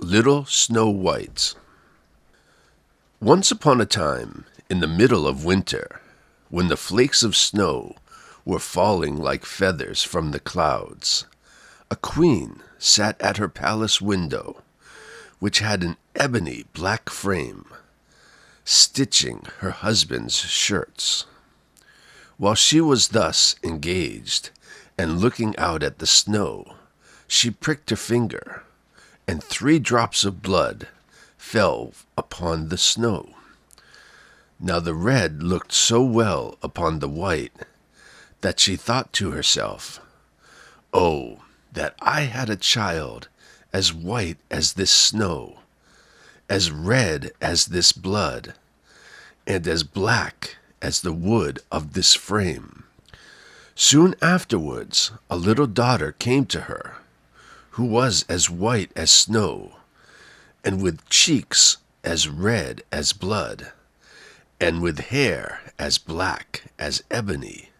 Little Snow White. Once upon a time, in the middle of winter, when the flakes of snow were falling like feathers from the clouds, a queen sat at her palace window, which had an ebony black frame, stitching her husband's shirts. While she was thus engaged and looking out at the snow, she pricked her finger, and 3 drops of blood fell upon the snow. Now the red looked so well upon the white that she thought to herself, "Oh, that I had a child as white as this snow, as red as this blood, and as black as the wood of this frame." Soon afterwards, a little daughter came to her, who was as white as snow, and with cheeks as red as blood, and with hair as black as ebony,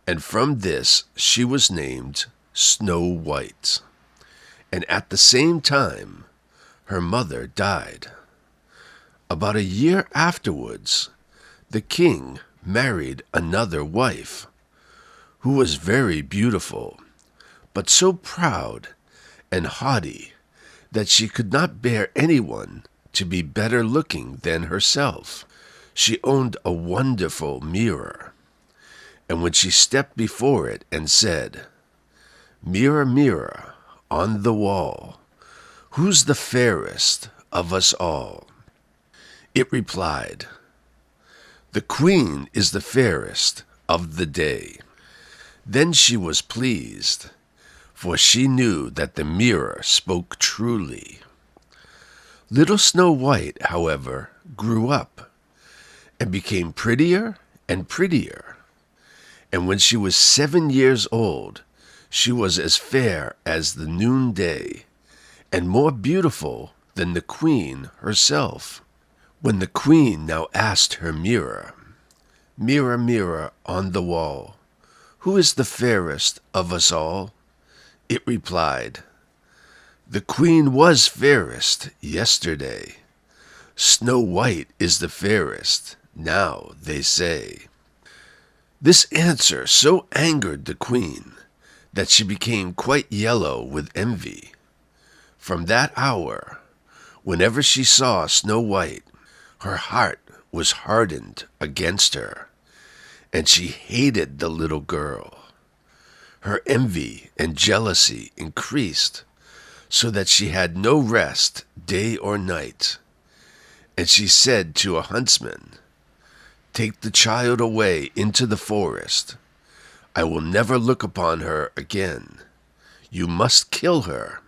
and from this she was named Snow White. And at the same time, her mother died. About a year afterwards, the king married another wife, who was very beautiful, but so proud and haughty that she could not bear anyone to be better looking than herself. She owned a wonderful mirror, and when she stepped before it and said, "Mirror, mirror on the wall, who's the fairest of us all?" it replied, "The queen is the fairest of the day." Then she was pleased, for she knew that the mirror spoke truly. Little Snow White, however, grew up and became prettier and prettier. And when she was 7 years old, she was as fair as the noonday and more beautiful than the queen herself. When the queen now asked her mirror, "Mirror, mirror on the wall, who is the fairest of us all?" it replied, "The queen was fairest yesterday. Snow White is the fairest now, they say." This answer so angered the queen that she became quite yellow with envy. From that hour, whenever she saw Snow White, her heart was hardened against her, and she hated the little girl. Her envy and jealousy increased, so that she had no rest day or night. And she said to a huntsman, "Take the child away into the forest. I will never look upon her again. You must kill her,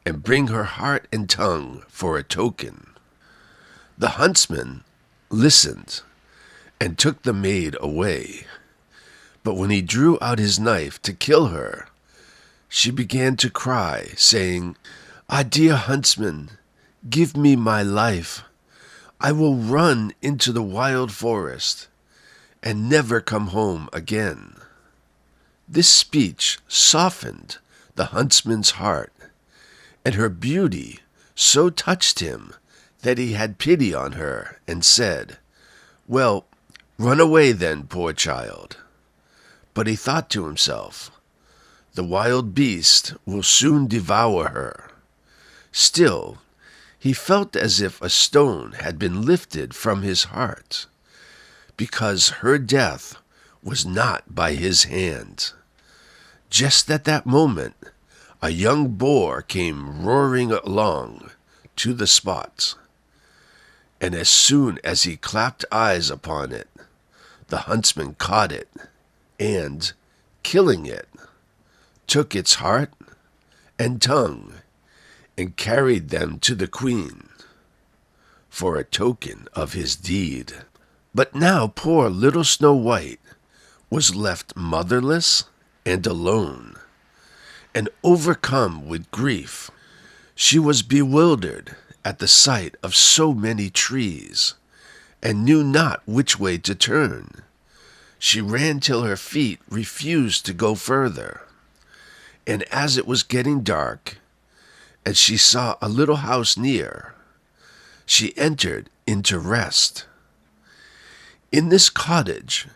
and bring her heart and tongue for a token." The huntsman listened and took the maid away. But when he drew out his knife to kill her, she began to cry, saying, "Ah, dear huntsman, give me my life. I will run into the wild forest and never come home again." This speech softened the huntsman's heart, and her beauty so touched him that he had pity on her and said, "Well, run away then, poor child." But he thought to himself, "The wild beast will soon devour her." Still, he felt as if a stone had been lifted from his heart, because her death was not by his hand. Just at that moment, a young boar came roaring along to the spot, and as soon as he clapped eyes upon it, the huntsman caught it, and, killing it, took its heart and tongue and carried them to the queen for a token of his deed. But now poor little Snow White was left motherless and alone, and overcome with grief. She was bewildered at the sight of so many trees, and knew not which way to turn. She ran till her feet refused to go further, and as it was getting dark, and she saw a little house near. She entered into rest. In this cottage,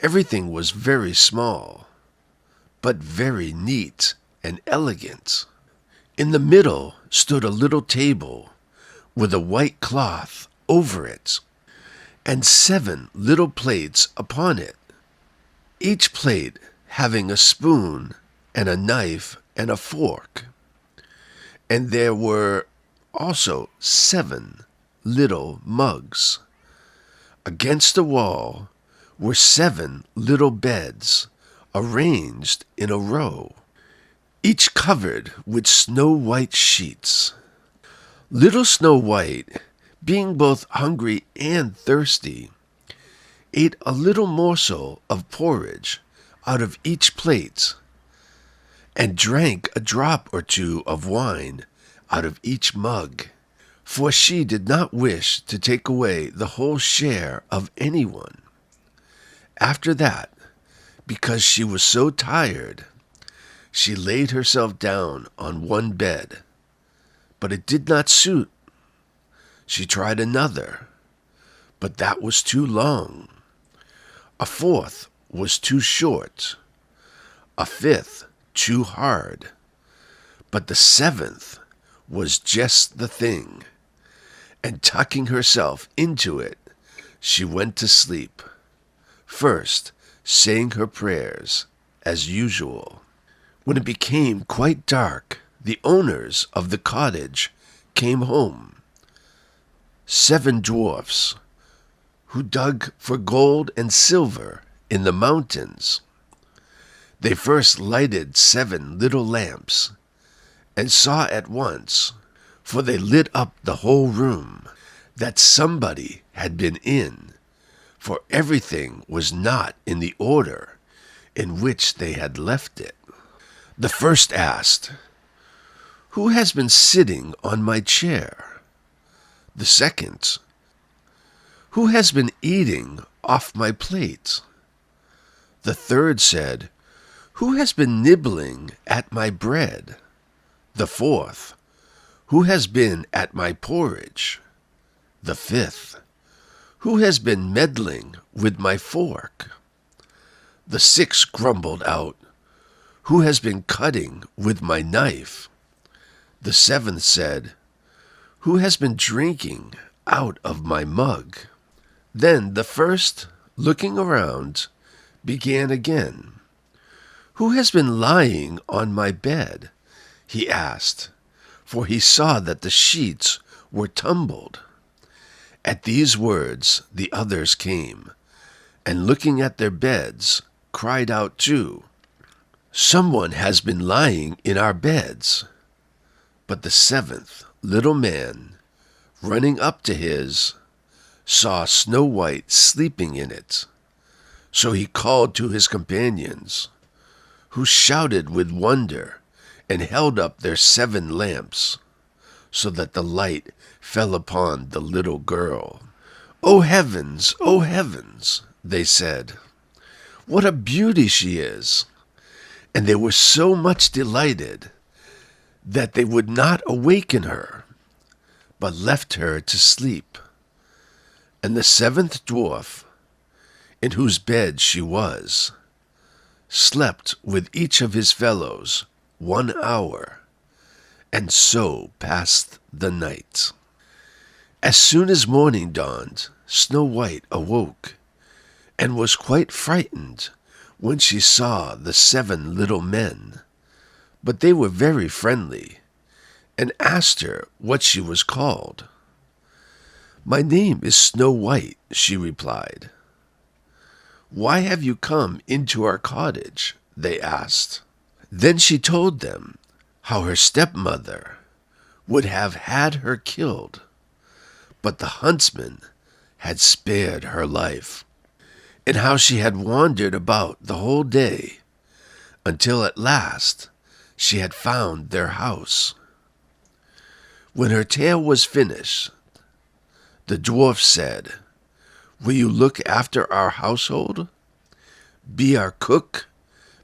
everything was very small, but very neat and elegant. In the middle stood a little table with a white cloth over it, and 7 little plates upon it, each plate having a spoon and a knife and a fork. And there were also 7 little mugs. Against the wall were 7 little beds arranged in a row, each covered with snow-white sheets. Little Snow White, being both hungry and thirsty, ate a little morsel of porridge out of each plate, and drank a drop or 2 of wine out of each mug, for she did not wish to take away the whole share of anyone. After that, because she was so tired, she laid herself down on one bed, but it did not suit. She tried another, but that was too long. A 4th was too short, a 5th too hard, but the 7th was just the thing, and tucking herself into it, she went to sleep, first saying her prayers as usual. When it became quite dark, the owners of the cottage came home, 7 dwarfs, who dug for gold and silver in the mountains. They first lighted 7 little lamps, and saw at once, for they lit up the whole room, that somebody had been in, for everything was not in the order in which they had left it. The first asked, "Who has been sitting on my chair?" The second, "Who has been eating off my plate?" The third said, "Who has been nibbling at my bread?" The fourth, "Who has been at my porridge?" The fifth, "Who has been meddling with my fork?" The sixth grumbled out, "Who has been cutting with my knife?" The seventh said, "Who has been drinking out of my mug?" Then the first, looking around, began again. "Who has been lying on my bed?" he asked, for he saw that the sheets were tumbled. At these words the others came, and looking at their beds, cried out too, "Someone has been lying in our beds." But the 7th little man, running up to his, saw Snow White sleeping in it. So he called to his companions, who shouted with wonder and held up their 7 lamps, so that the light fell upon the little girl. "Oh heavens, oh heavens," they said, "what a beauty she is!" And they were so much delighted that they would not awaken her, but left her to sleep. And the 7th dwarf, in whose bed she was, slept with each of his fellows 1 hour, and so passed the night. As soon as morning dawned, Snow White awoke, and was quite frightened when she saw the 7 little men. But they were very friendly, and asked her what she was called. "My name is Snow White," she replied. "Why have you come into our cottage?" they asked. Then she told them how her stepmother would have had her killed, but the huntsman had spared her life, and how she had wandered about the whole day until at last she had found their house. When her tale was finished, the dwarf said, "Will you look after our household? Be our cook,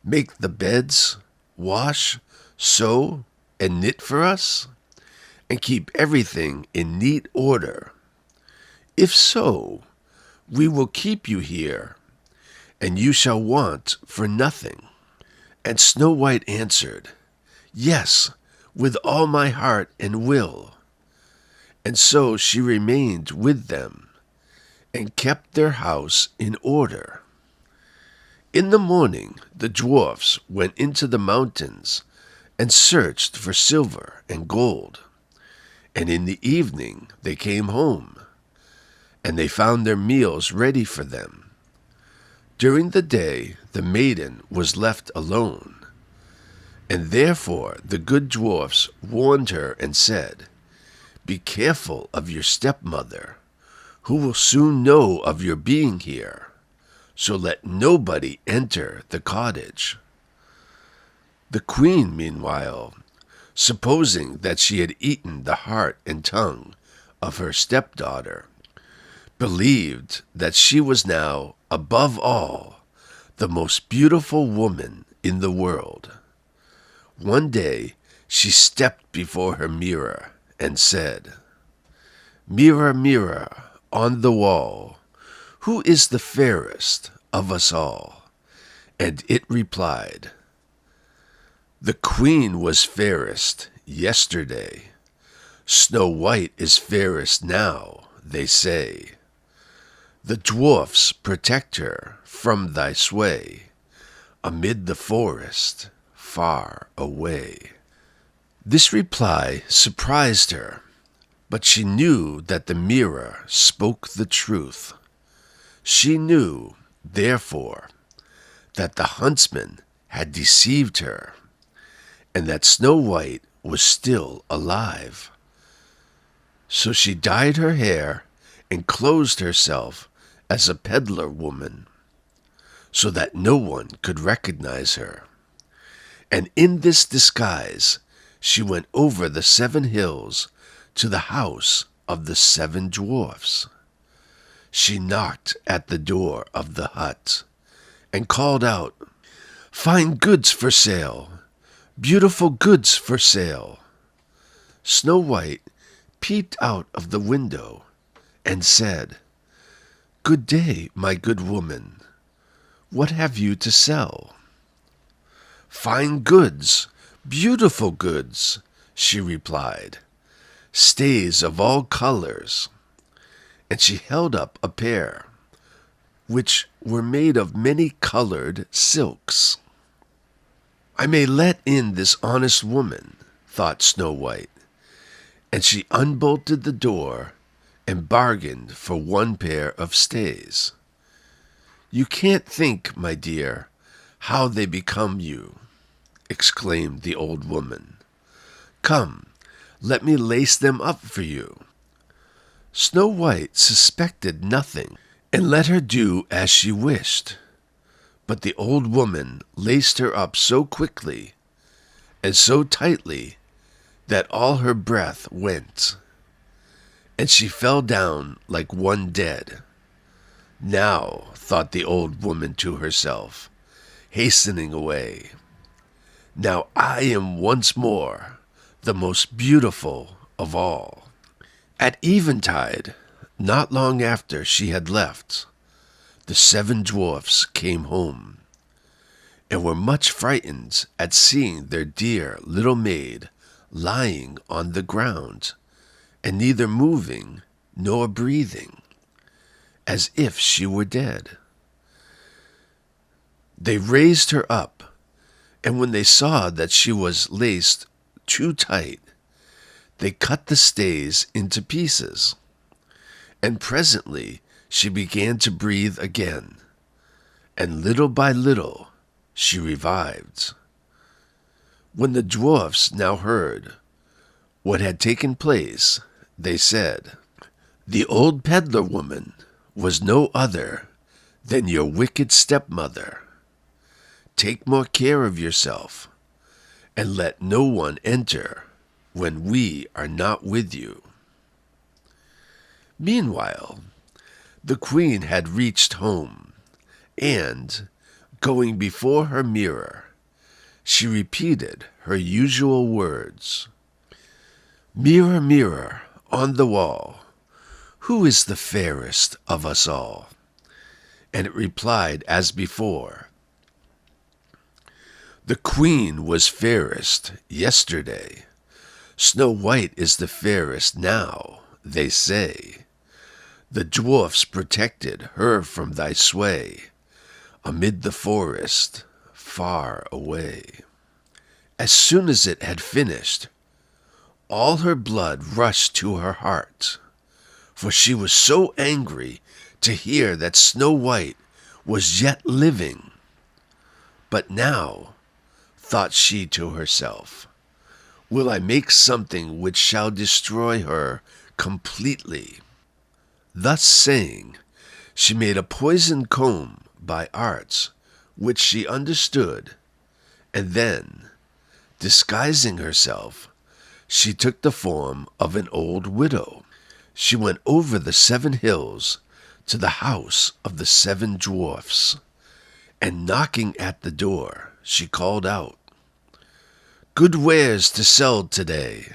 make the beds, wash, sew, and knit for us, and keep everything in neat order? If so, we will keep you here, and you shall want for nothing." And Snow White answered, "Yes, with all my heart and will." And so she remained with them, and kept their house in order. In the morning the dwarfs went into the mountains and searched for silver and gold, and in the evening they came home, and they found their meals ready for them. During the day the maiden was left alone, and therefore the good dwarfs warned her and said, "Be careful of your stepmother, who will soon know of your being here, so let nobody enter the cottage." The queen, meanwhile, supposing that she had eaten the heart and tongue of her stepdaughter, believed that she was now, above all, the most beautiful woman in the world. One day she stepped before her mirror and said, "Mirror, mirror on the wall, who is the fairest of us all?" And it replied, "The queen was fairest yesterday. Snow White is fairest now, they say. The dwarfs protect her from thy sway, amid the forest far away." This reply surprised her, but she knew that the mirror spoke the truth. She knew, therefore, that the huntsman had deceived her, and that Snow White was still alive. So she dyed her hair and clothed herself as a peddler woman, so that no one could recognize her. And in this disguise she went over the 7 hills to the house of the 7 dwarfs. She knocked at the door of the hut and called out, "Fine goods for sale, beautiful goods for sale." Snow White peeped out of the window and said, "Good day, my good woman. What have you to sell?" "Fine goods, beautiful goods," she replied, "stays of all colors." And she held up a pair, which were made of many-colored silks. "I may let in this honest woman," thought Snow White, and she unbolted the door and bargained for 1 pair of stays. "You can't think, my dear, how they become you," exclaimed the old woman. "Come, let me lace them up for you." Snow White suspected nothing, and let her do as she wished. But the old woman laced her up so quickly and so tightly that all her breath went, and she fell down like one dead. "Now," thought the old woman to herself, hastening away, "now I am once more the most beautiful of all." At eventide, not long after she had left, the 7 dwarfs came home, and were much frightened at seeing their dear little maid lying on the ground, and neither moving nor breathing, as if she were dead. They raised her up, and when they saw that she was laced too tight, they cut the stays into pieces, and presently she began to breathe again, and little by little she revived. When the dwarfs now heard what had taken place, they said, "The old peddler woman was no other than your wicked stepmother. Take more care of yourself, and let no one enter when we are not with you." Meanwhile, the queen had reached home, and, going before her mirror, she repeated her usual words. "Mirror, mirror on the wall, who is the fairest of us all?" And it replied as before, "The Queen was fairest yesterday. Snow White is the fairest now, they say. The dwarfs protected her from thy sway, amid the forest, far away." As soon as it had finished, all her blood rushed to her heart, for she was so angry to hear that Snow White was yet living. "But now," thought she to herself, "will I make something which shall destroy her completely." Thus saying, she made a poisoned comb by arts which she understood, and then, disguising herself, she took the form of an old widow. She went over the 7 hills to the house of the 7 dwarfs, and knocking at the door, she called out, "Good wares to sell today."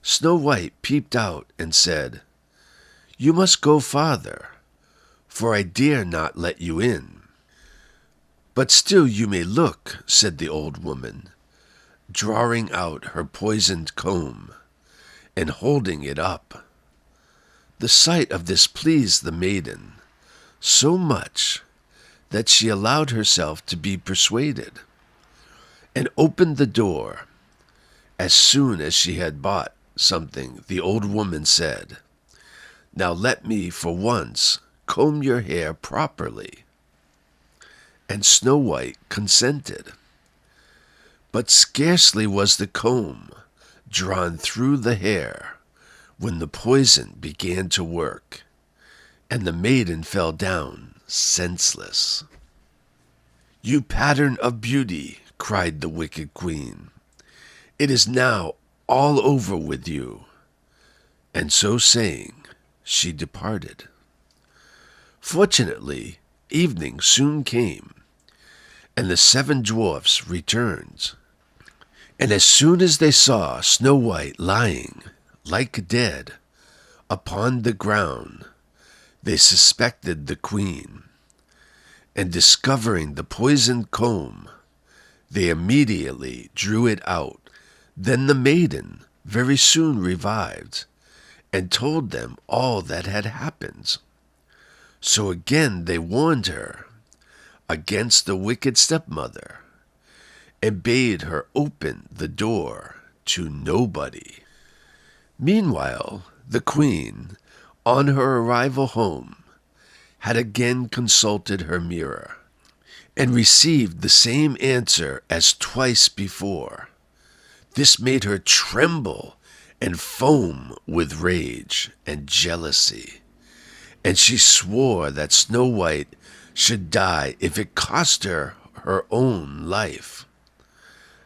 Snow White peeped out and said, "You must go farther, for I dare not let you in." "But still you may look," said the old woman, drawing out her poisoned comb and holding it up. The sight of this pleased the maiden so much that she allowed herself to be persuaded, and opened the door. As soon as she had bought something, the old woman said, "Now let me for once comb your hair properly." And Snow White consented. But scarcely was the comb drawn through the hair when the poison began to work, and the maiden fell down senseless. "You pattern of beauty," cried the wicked queen, "it is now all over with you." And so saying, she departed. Fortunately, evening soon came, and the 7 dwarfs returned. And as soon as they saw Snow White lying, like dead, upon the ground, they suspected the queen, and discovering the poisoned comb, they immediately drew it out. Then the maiden very soon revived, and told them all that had happened. So again they warned her against the wicked stepmother, and bade her open the door to nobody. Meanwhile, the queen, on her arrival home, had again consulted her mirror, and received the same answer as twice before. This made her tremble and foam with rage and jealousy, and she swore that Snow White should die if it cost her her own life.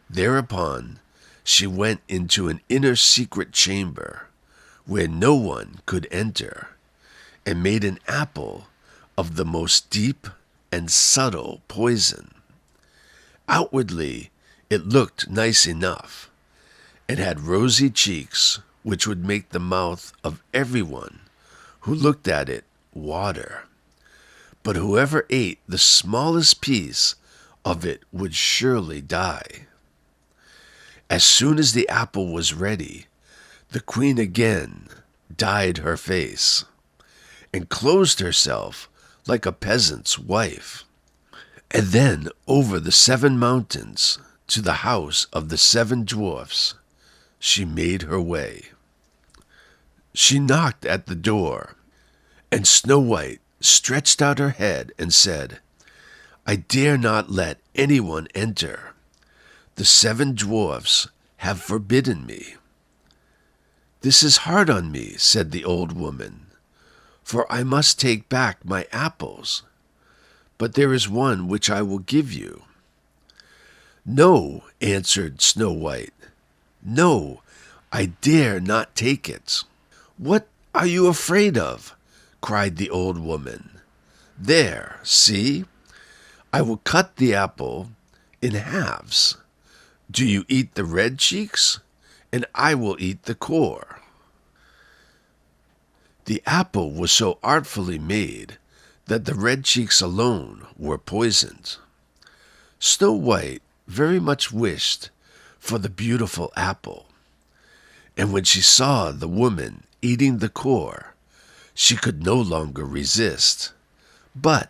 Thereupon she went into an inner secret chamber where no one could enter, and made an apple of the most deep and subtle poison. Outwardly it looked nice enough, and had rosy cheeks which would make the mouth of everyone who looked at it water. But whoever ate the smallest piece of it would surely die. As soon as the apple was ready, the queen again dyed her face, and clothed herself like a peasant's wife, and then over the 7 mountains to the house of the 7 dwarfs she made her way. She knocked at the door, and Snow White stretched out her head and said, "I dare not let anyone enter. The 7 dwarfs have forbidden me." "This is hard on me," said the old woman, "for I must take back my apples. But there is one which I will give you." "No," answered Snow White. "No, I dare not take it." "What are you afraid of?" cried the old woman. "There, see, I will cut the apple in halves. Do you eat the red cheeks, and I will eat the core." The apple was so artfully made that the red cheeks alone were poisoned. Snow White very much wished for the beautiful apple, and when she saw the woman eating the core, she could no longer resist, but,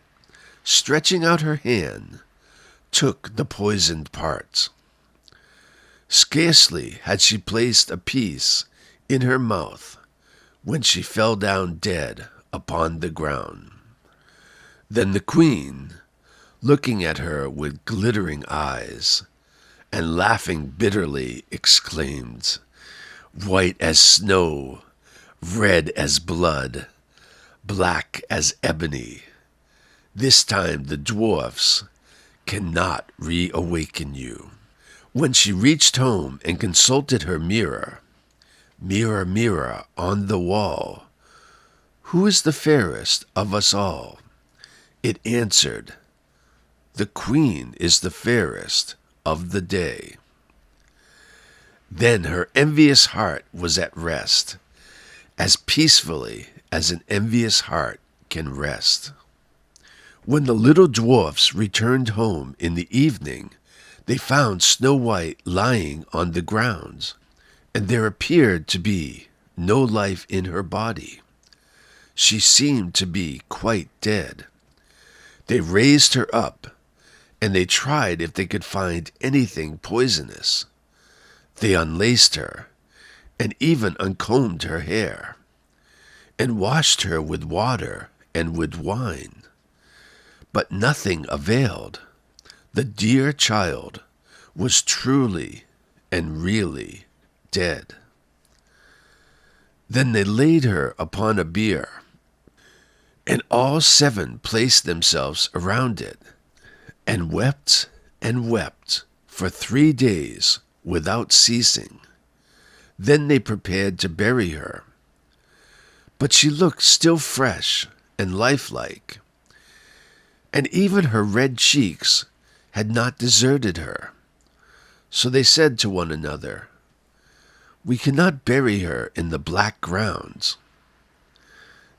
stretching out her hand, took the poisoned part. Scarcely had she placed a piece in her mouth when she fell down dead upon the ground. Then the queen, looking at her with glittering eyes and laughing bitterly, exclaimed, "White as snow, red as blood, black as ebony. This time the dwarfs cannot reawaken you." When she reached home and consulted her mirror, "Mirror, mirror on the wall, who is the fairest of us all?" it answered, "The queen is the fairest of the day." Then her envious heart was at rest, as peacefully as an envious heart can rest. When the little dwarfs returned home in the evening, they found Snow White lying on the ground, and there appeared to be no life in her body. She seemed to be quite dead. They raised her up, and they tried if they could find anything poisonous. They unlaced her, and even uncombed her hair, and washed her with water and with wine. But nothing availed. The dear child was truly and really dead. Then they laid her upon a bier, and all 7 placed themselves around it, and wept for 3 days without ceasing. Then they prepared to bury her. But she looked still fresh and lifelike, and even her red cheeks had not deserted her. So they said to one another, "We cannot bury her in the black ground."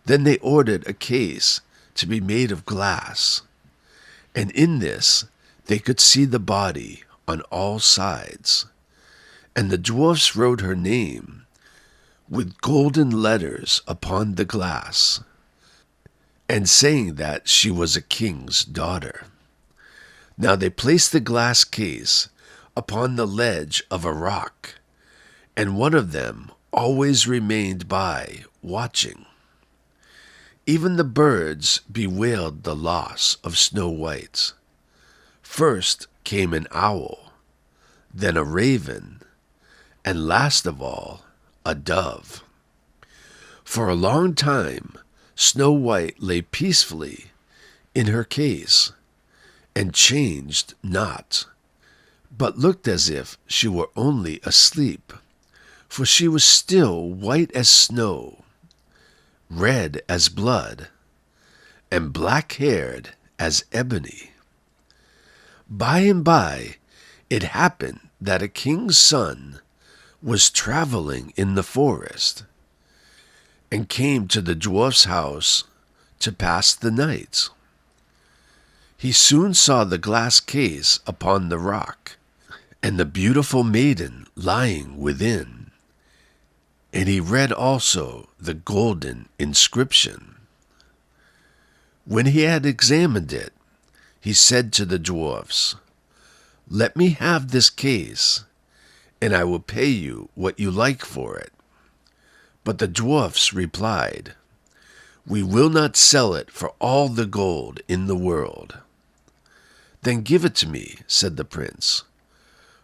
Then they ordered a case to be made of glass, and in this they could see the body on all sides. And the dwarfs wrote her name with golden letters upon the glass, and saying that she was a king's daughter. Now they placed the glass case upon the ledge of a rock, and one of them always remained by, watching. Even the birds bewailed the loss of Snow White. First came an owl, then a raven, and last of all, a dove. For a long time, Snow White lay peacefully in her case, and changed not, but looked as if she were only asleep, for she was still white as snow, red as blood, and black-haired as ebony. By and by, it happened that a king's son was traveling in the forest, and came to the dwarf's house to pass the night. He soon saw the glass case upon the rock, and the beautiful maiden lying within, and he read also the golden inscription. When he had examined it, he said to the dwarfs, "Let me have this case, and I will pay you what you like for it." But the dwarfs replied, "We will not sell it for all the gold in the world." "Then give it to me," said the prince,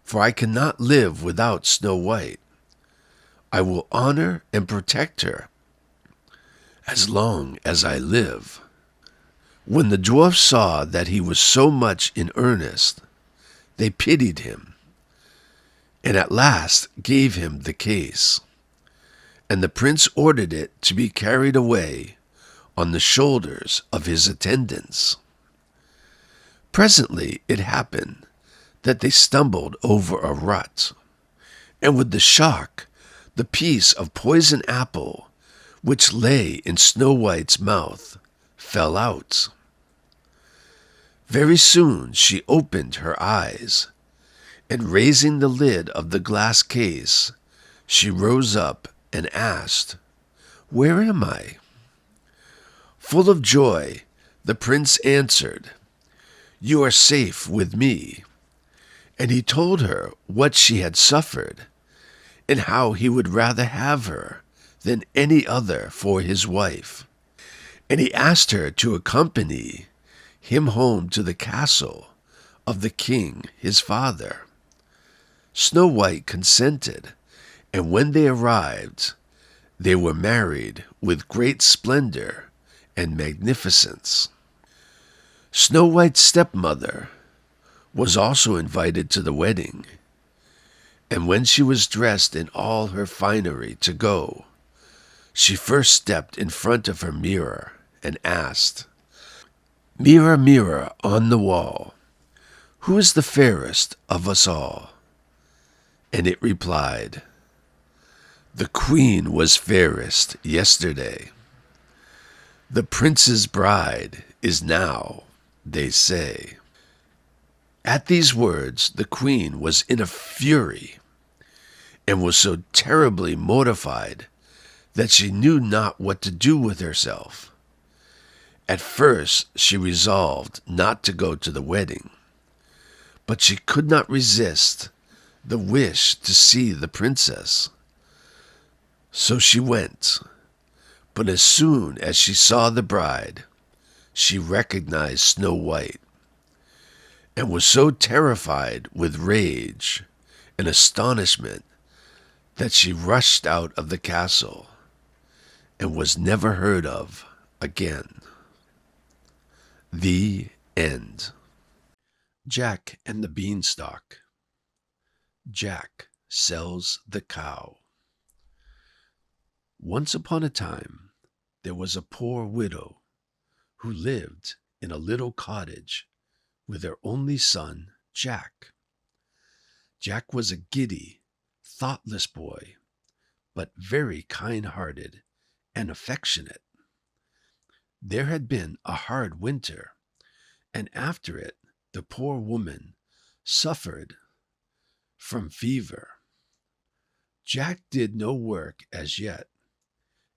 "for I cannot live without Snow White. I will honor and protect her as long as I live." When the dwarfs saw that he was so much in earnest, they pitied him, and at last gave him the case. And the prince ordered it to be carried away on the shoulders of his attendants. Presently it happened that they stumbled over a rut, and with the shock, the piece of poison apple which lay in Snow White's mouth fell out. Very soon she opened her eyes, and raising the lid of the glass case, she rose up and asked, "Where am I?" Full of joy, the prince answered, "You are safe with me." And he told her what she had suffered, and how he would rather have her than any other for his wife. And he asked her to accompany him home to the castle of the king his father. Snow White consented, and when they arrived, they were married with great splendor and magnificence. Snow White's stepmother was also invited to the wedding, and when she was dressed in all her finery to go, she first stepped in front of her mirror and asked, "Mirror, mirror on the wall, who is the fairest of us all?" And it replied, "The queen was fairest yesterday. The prince's bride is now, they say." At these words, the queen was in a fury, and was so terribly mortified that she knew not what to do with herself. At first she resolved not to go to the wedding, but she could not resist the wish to see the princess. So she went, but as soon as she saw the bride, she recognized Snow White, and was so terrified with rage and astonishment that she rushed out of the castle and was never heard of again. The end. Jack and the Beanstalk. Jack sells the cow. Once upon a time, there was a poor widow who lived in a little cottage with her only son, Jack. Jack was a giddy, thoughtless boy, but very kind-hearted and affectionate. There had been a hard winter, and after it, the poor woman suffered from fever. Jack did no work as yet,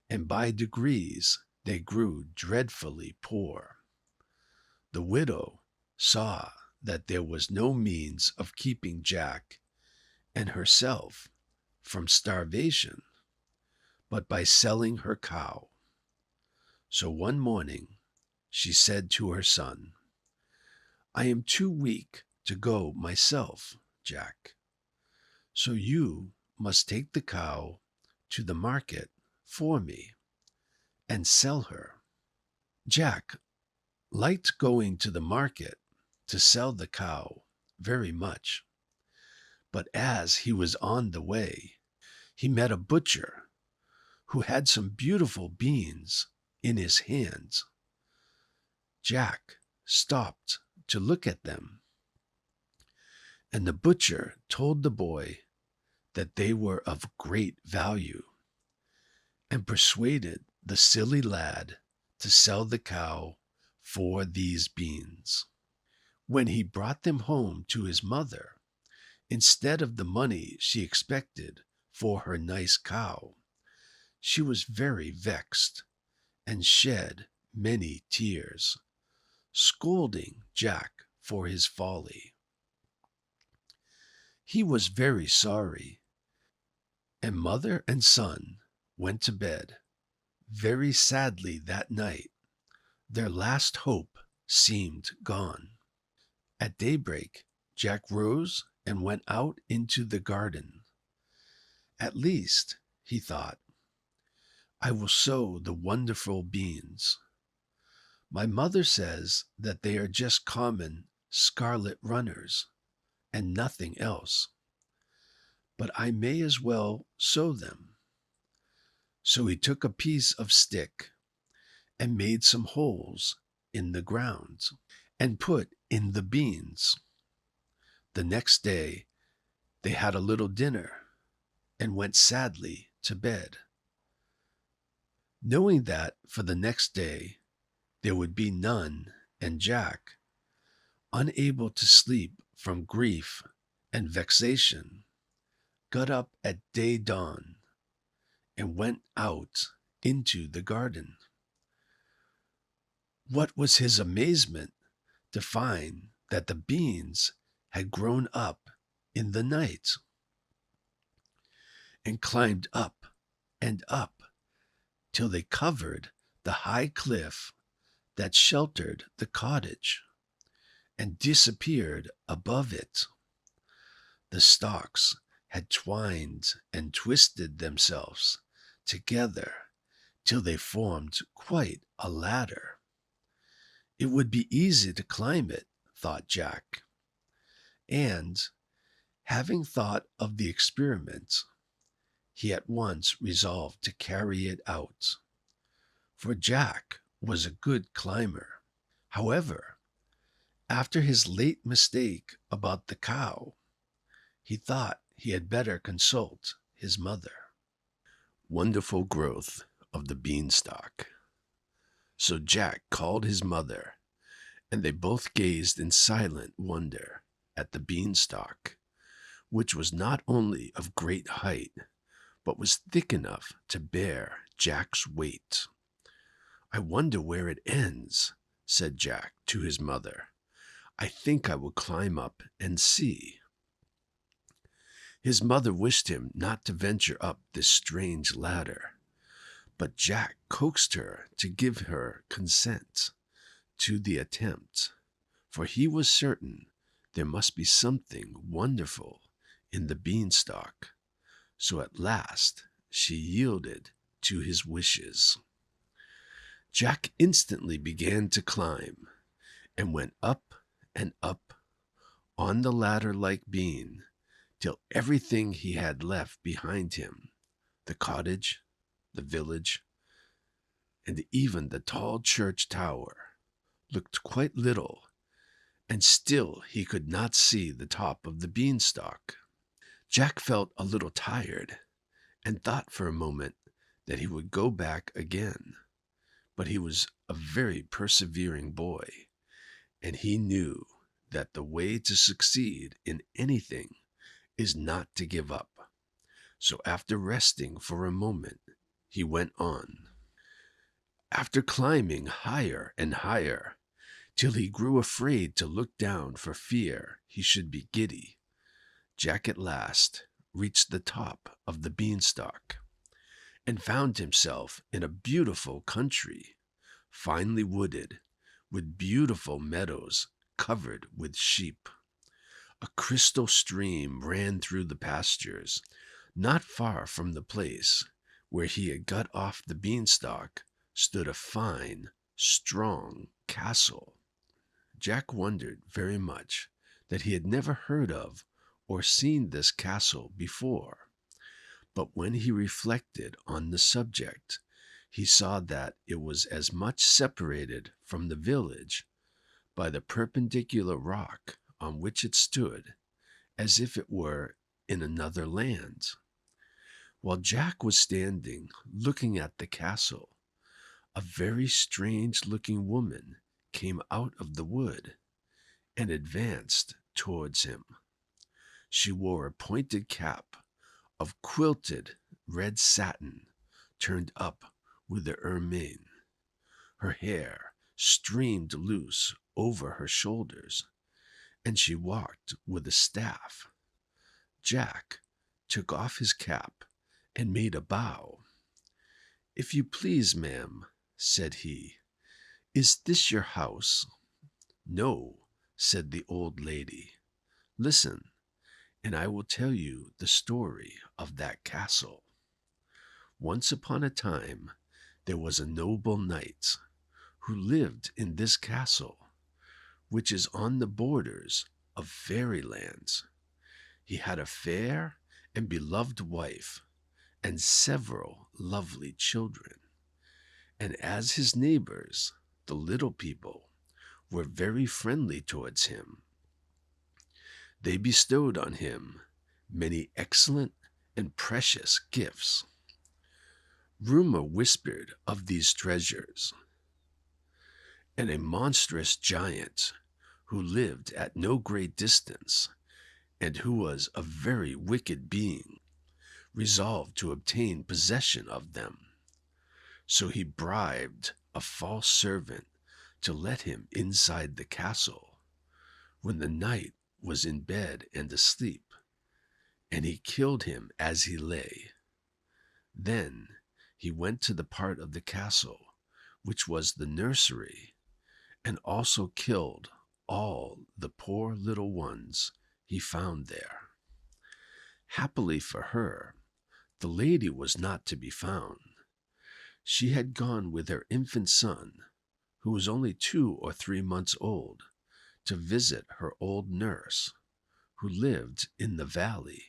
and by degrees they grew dreadfully poor. The widow saw that there was no means of keeping Jack and herself from starvation but by selling her cow. So one morning she said to her son, "I am too weak to go myself, Jack, so you must take the cow to the market for me and sell her." Jack liked going to the market to sell the cow very much, but as he was on the way, he met a butcher who had some beautiful beans in his hands. Jack stopped to look at them, and the butcher told the boy that they were of great value, and persuaded the silly lad to sell the cow for these beans. When he brought them home to his mother, instead of the money she expected for her nice cow, she was very vexed and shed many tears, scolding Jack for his folly. He was very sorry, and mother and son went to bed very sadly that night. Their last hope seemed gone. At daybreak, Jack rose and went out into the garden. At least, he thought, I will sow the wonderful beans. My mother says that they are just common scarlet runners and nothing else, but I may as well sow them. So he took a piece of stick and made some holes in the ground and put in the beans. The next day they had a little dinner and went sadly to bed, knowing that for the next day there would be none, and Jack, unable to sleep from grief and vexation, got up at day dawn and went out into the garden. What was his amazement to find that the beans had grown up in the night and climbed up and up till they covered the high cliff that sheltered the cottage and disappeared above it. The stalks had twined and twisted themselves together till they formed quite a ladder. It would be easy to climb it, thought Jack, and, having thought of the experiment, he at once resolved to carry it out, for Jack was a good climber. However, after his late mistake about the cow, he thought he had better consult his mother. Wonderful growth of the beanstalk. So Jack called his mother, and they both gazed in silent wonder at the beanstalk, which was not only of great height, but was thick enough to bear Jack's weight. "I wonder where it ends," said Jack to his mother. "I think I will climb up and see." His mother wished him not to venture up this strange ladder, but Jack coaxed her to give her consent to the attempt, for he was certain there must be something wonderful in the beanstalk. So at last she yielded to his wishes. Jack instantly began to climb, and went up and up on the ladder-like beam, till everything he had left behind him, the cottage, the village, and even the tall church tower, looked quite little, and still he could not see the top of the beanstalk. Jack felt a little tired, and thought for a moment that he would go back again. But he was a very persevering boy, and he knew that the way to succeed in anything is not to give up. So after resting for a moment, he went on. After climbing higher and higher, till he grew afraid to look down for fear he should be giddy, Jack at last reached the top of the beanstalk, and found himself in a beautiful country, finely wooded, with beautiful meadows covered with sheep. A crystal stream ran through the pastures. Not far from the place where he had got off the beanstalk stood a fine, strong castle. Jack wondered very much that he had never heard of or seen this castle before. But when he reflected on the subject, he saw that it was as much separated from the village by the perpendicular rock on which it stood as if it were in another land. While Jack was standing looking at the castle, a very strange-looking woman came out of the wood and advanced towards him. She wore a pointed cap of quilted red satin turned up with a ermine. Her hair streamed loose over her shoulders, and she walked with a staff. Jack took off his cap and made a bow. "If you please, ma'am," said he, "is this your house?" "No," said the old lady. "Listen, and I will tell you the story of that castle. Once upon a time there was a noble knight who lived in this castle, which is on the borders of fairyland. He had a fair and beloved wife and several lovely children, and as his neighbors, the little people, were very friendly towards him. They bestowed on him many excellent and precious gifts. Rumor whispered of these treasures, and a monstrous giant who lived at no great distance and who was a very wicked being resolved to obtain possession of them. So he bribed a false servant to let him inside the castle when the knight was in bed and asleep, and he killed him as he lay. Then he went to the part of the castle which was the nursery, and also killed all the poor little ones he found there. Happily for her, the lady was not to be found. She had gone with her infant son, who was only 2 or 3 months old, to visit her old nurse, who lived in the valley,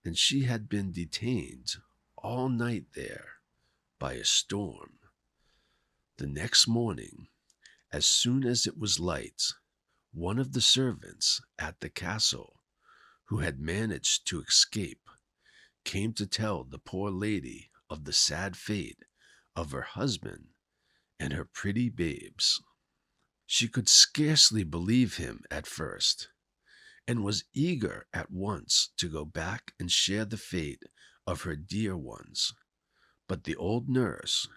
and she had been detained all night there by a storm. The next morning, as soon as it was light, one of the servants at the castle, who had managed to escape, came to tell the poor lady of the sad fate of her husband and her pretty babes. She could scarcely believe him at first, and was eager at once to go back and share the fate of her dear ones. But the old nurse,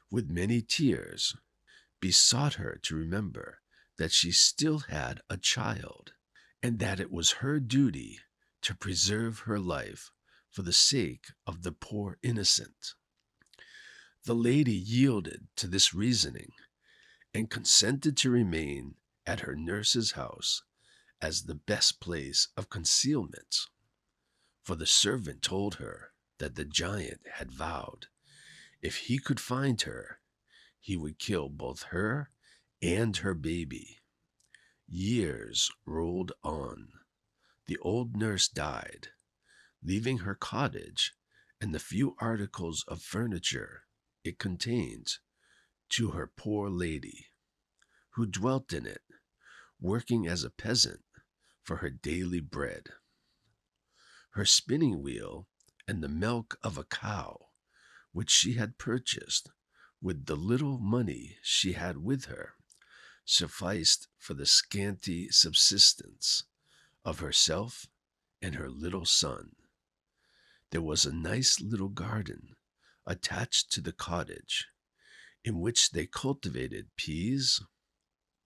with many tears, besought her to remember that she still had a child, and that it was her duty to preserve her life for the sake of the poor innocent. The lady yielded to this reasoning, and consented to remain at her nurse's house as the best place of concealment. For the servant told her that the giant had vowed, if he could find her, he would kill both her and her baby. Years rolled on. The old nurse died, leaving her cottage and the few articles of furniture it contained to her poor lady, who dwelt in it, working as a peasant for her daily bread. Her spinning wheel and the milk of a cow, which she had purchased with the little money she had with her, sufficed for the scanty subsistence of herself and her little son. There was a nice little garden attached to the cottage, in which they cultivated peas,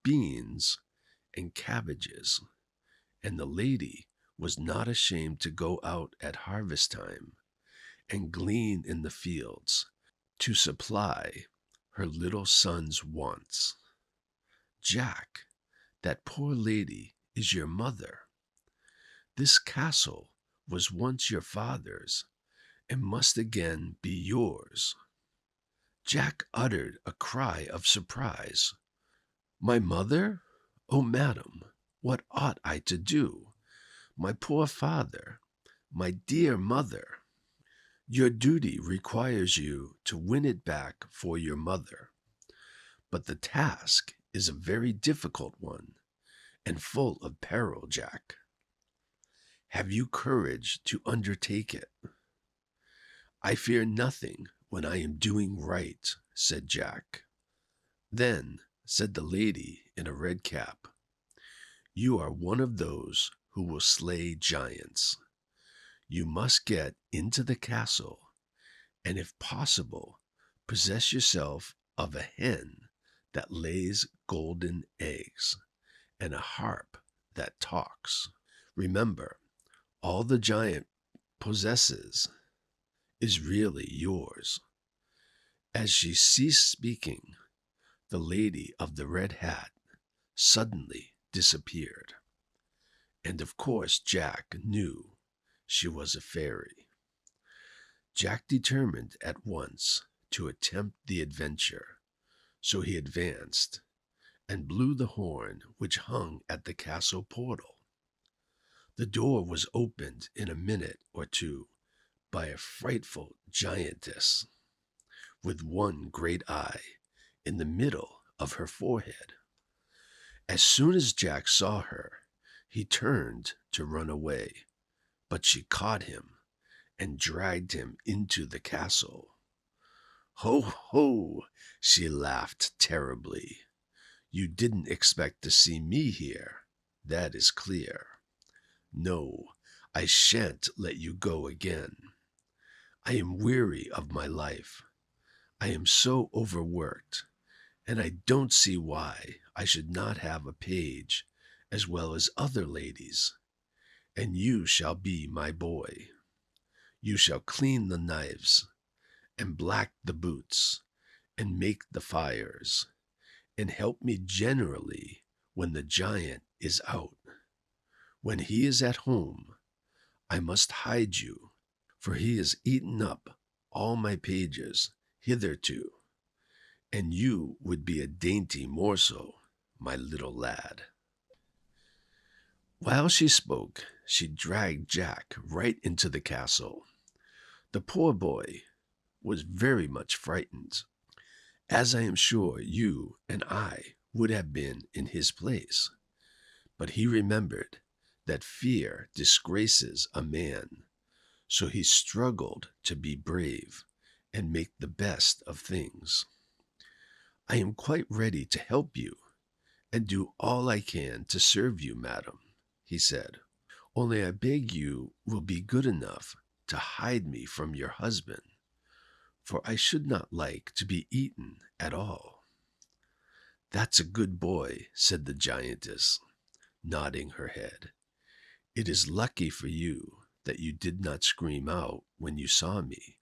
beans, and cabbages, and the lady was not ashamed to go out at harvest time and glean in the fields to supply her little son's wants. Jack, that poor lady is your mother. This castle was once your father's, and must again be yours. Jack uttered a cry of surprise. My mother? Oh, madam, what ought I to do? My poor father, my dear mother. Your duty requires you to win it back for your mother. But the task is a very difficult one, and full of peril, Jack. Have you courage to undertake it? I fear nothing when I am doing right, said Jack. Then said the lady in a red cap, you are one of those who will slay giants. You must get into the castle, and if possible, possess yourself of a hen that lays golden eggs, and a harp that talks. Remember, all the giant possesses is really yours. As she ceased speaking, the lady of the red hat suddenly disappeared, and of course Jack knew she was a fairy. Jack determined at once to attempt the adventure, so he advanced and blew the horn which hung at the castle portal. The door was opened in a minute or two by a frightful giantess, with one great eye in the middle of her forehead. As soon as Jack saw her, He turned to run away, but she caught him and dragged him into the castle. Ho, ho! She laughed terribly. You didn't expect to see me here, that is clear. No, I shan't let you go again. I am weary of my life. I am so overworked, and I don't see why I should not have a page as well as other ladies. And you shall be my boy. You shall clean the knives, and black the boots, and make the fires, and help me generally when the giant is out. When he is at home, I must hide you, for he has eaten up all my pages hitherto, and you would be a dainty morsel, my little lad. While she spoke, she dragged Jack right into the castle. The poor boy was very much frightened, as I am sure you and I would have been in his place. But he remembered that fear disgraces a man, so he struggled to be brave and make the best of things. I am quite ready to help you and do all I can to serve you, madam, he said. Only I beg you will be good enough to hide me from your husband, for I should not like to be eaten at all. That's a good boy, said the giantess, nodding her head. It is lucky for you that you did not scream out when you saw me,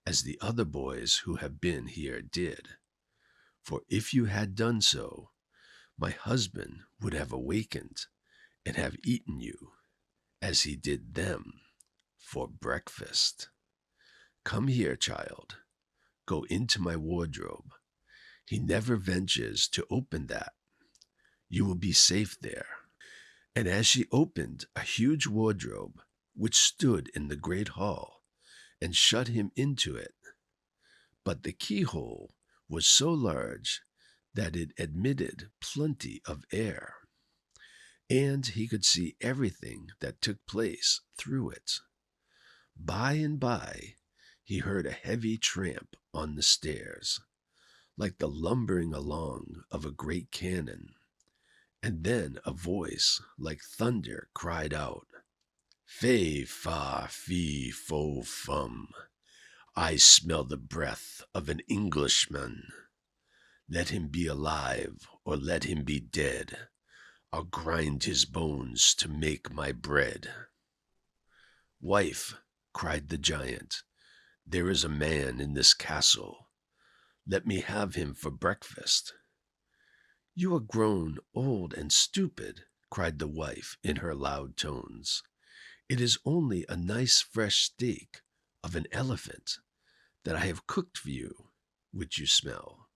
as the other boys who have been here did. For if you had done so, my husband would have awakened and have eaten you, as he did them, for breakfast. Come here, child. Go into my wardrobe. He never ventures to open that. You will be safe there. And as she opened a huge wardrobe which stood in the great hall, and shut him into it, but the keyhole was so large that it admitted plenty of air, and he could see everything that took place through it. By and by, he heard a heavy tramp on the stairs, like the lumbering along of a great cannon, and then a voice like thunder cried out, Fe, fa, fee, fo, fum. I smell the breath of an Englishman. Let him be alive or let him be dead. I'll grind his bones to make my bread. Wife, cried the giant, there is a man in this castle. Let me have him for breakfast. You are grown old and stupid, cried the wife in her loud tones. It is only a nice fresh steak of an elephant that I have cooked for you, which you smell.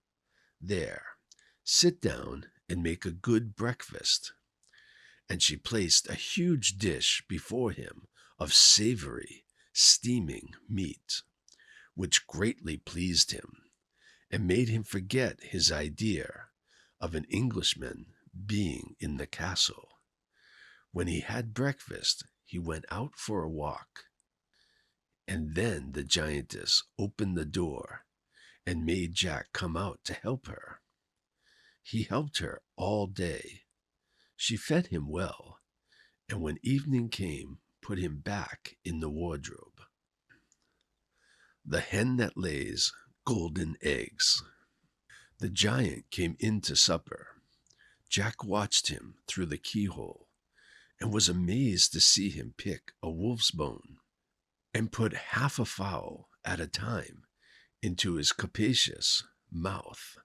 There, sit down and make a good breakfast. And she placed a huge dish before him of savory, steaming meat, which greatly pleased him, and made him forget his idea of an Englishman being in the castle. When he had breakfast, he went out for a walk, and then the giantess opened the door and made Jack come out to help her. He helped her all day. She fed him well, and when evening came, put him back in the wardrobe. The hen that lays golden eggs. The giant came in to supper. Jack watched him through the keyhole, and was amazed to see him pick a wolf's bone and put half a fowl at a time into his capacious mouth.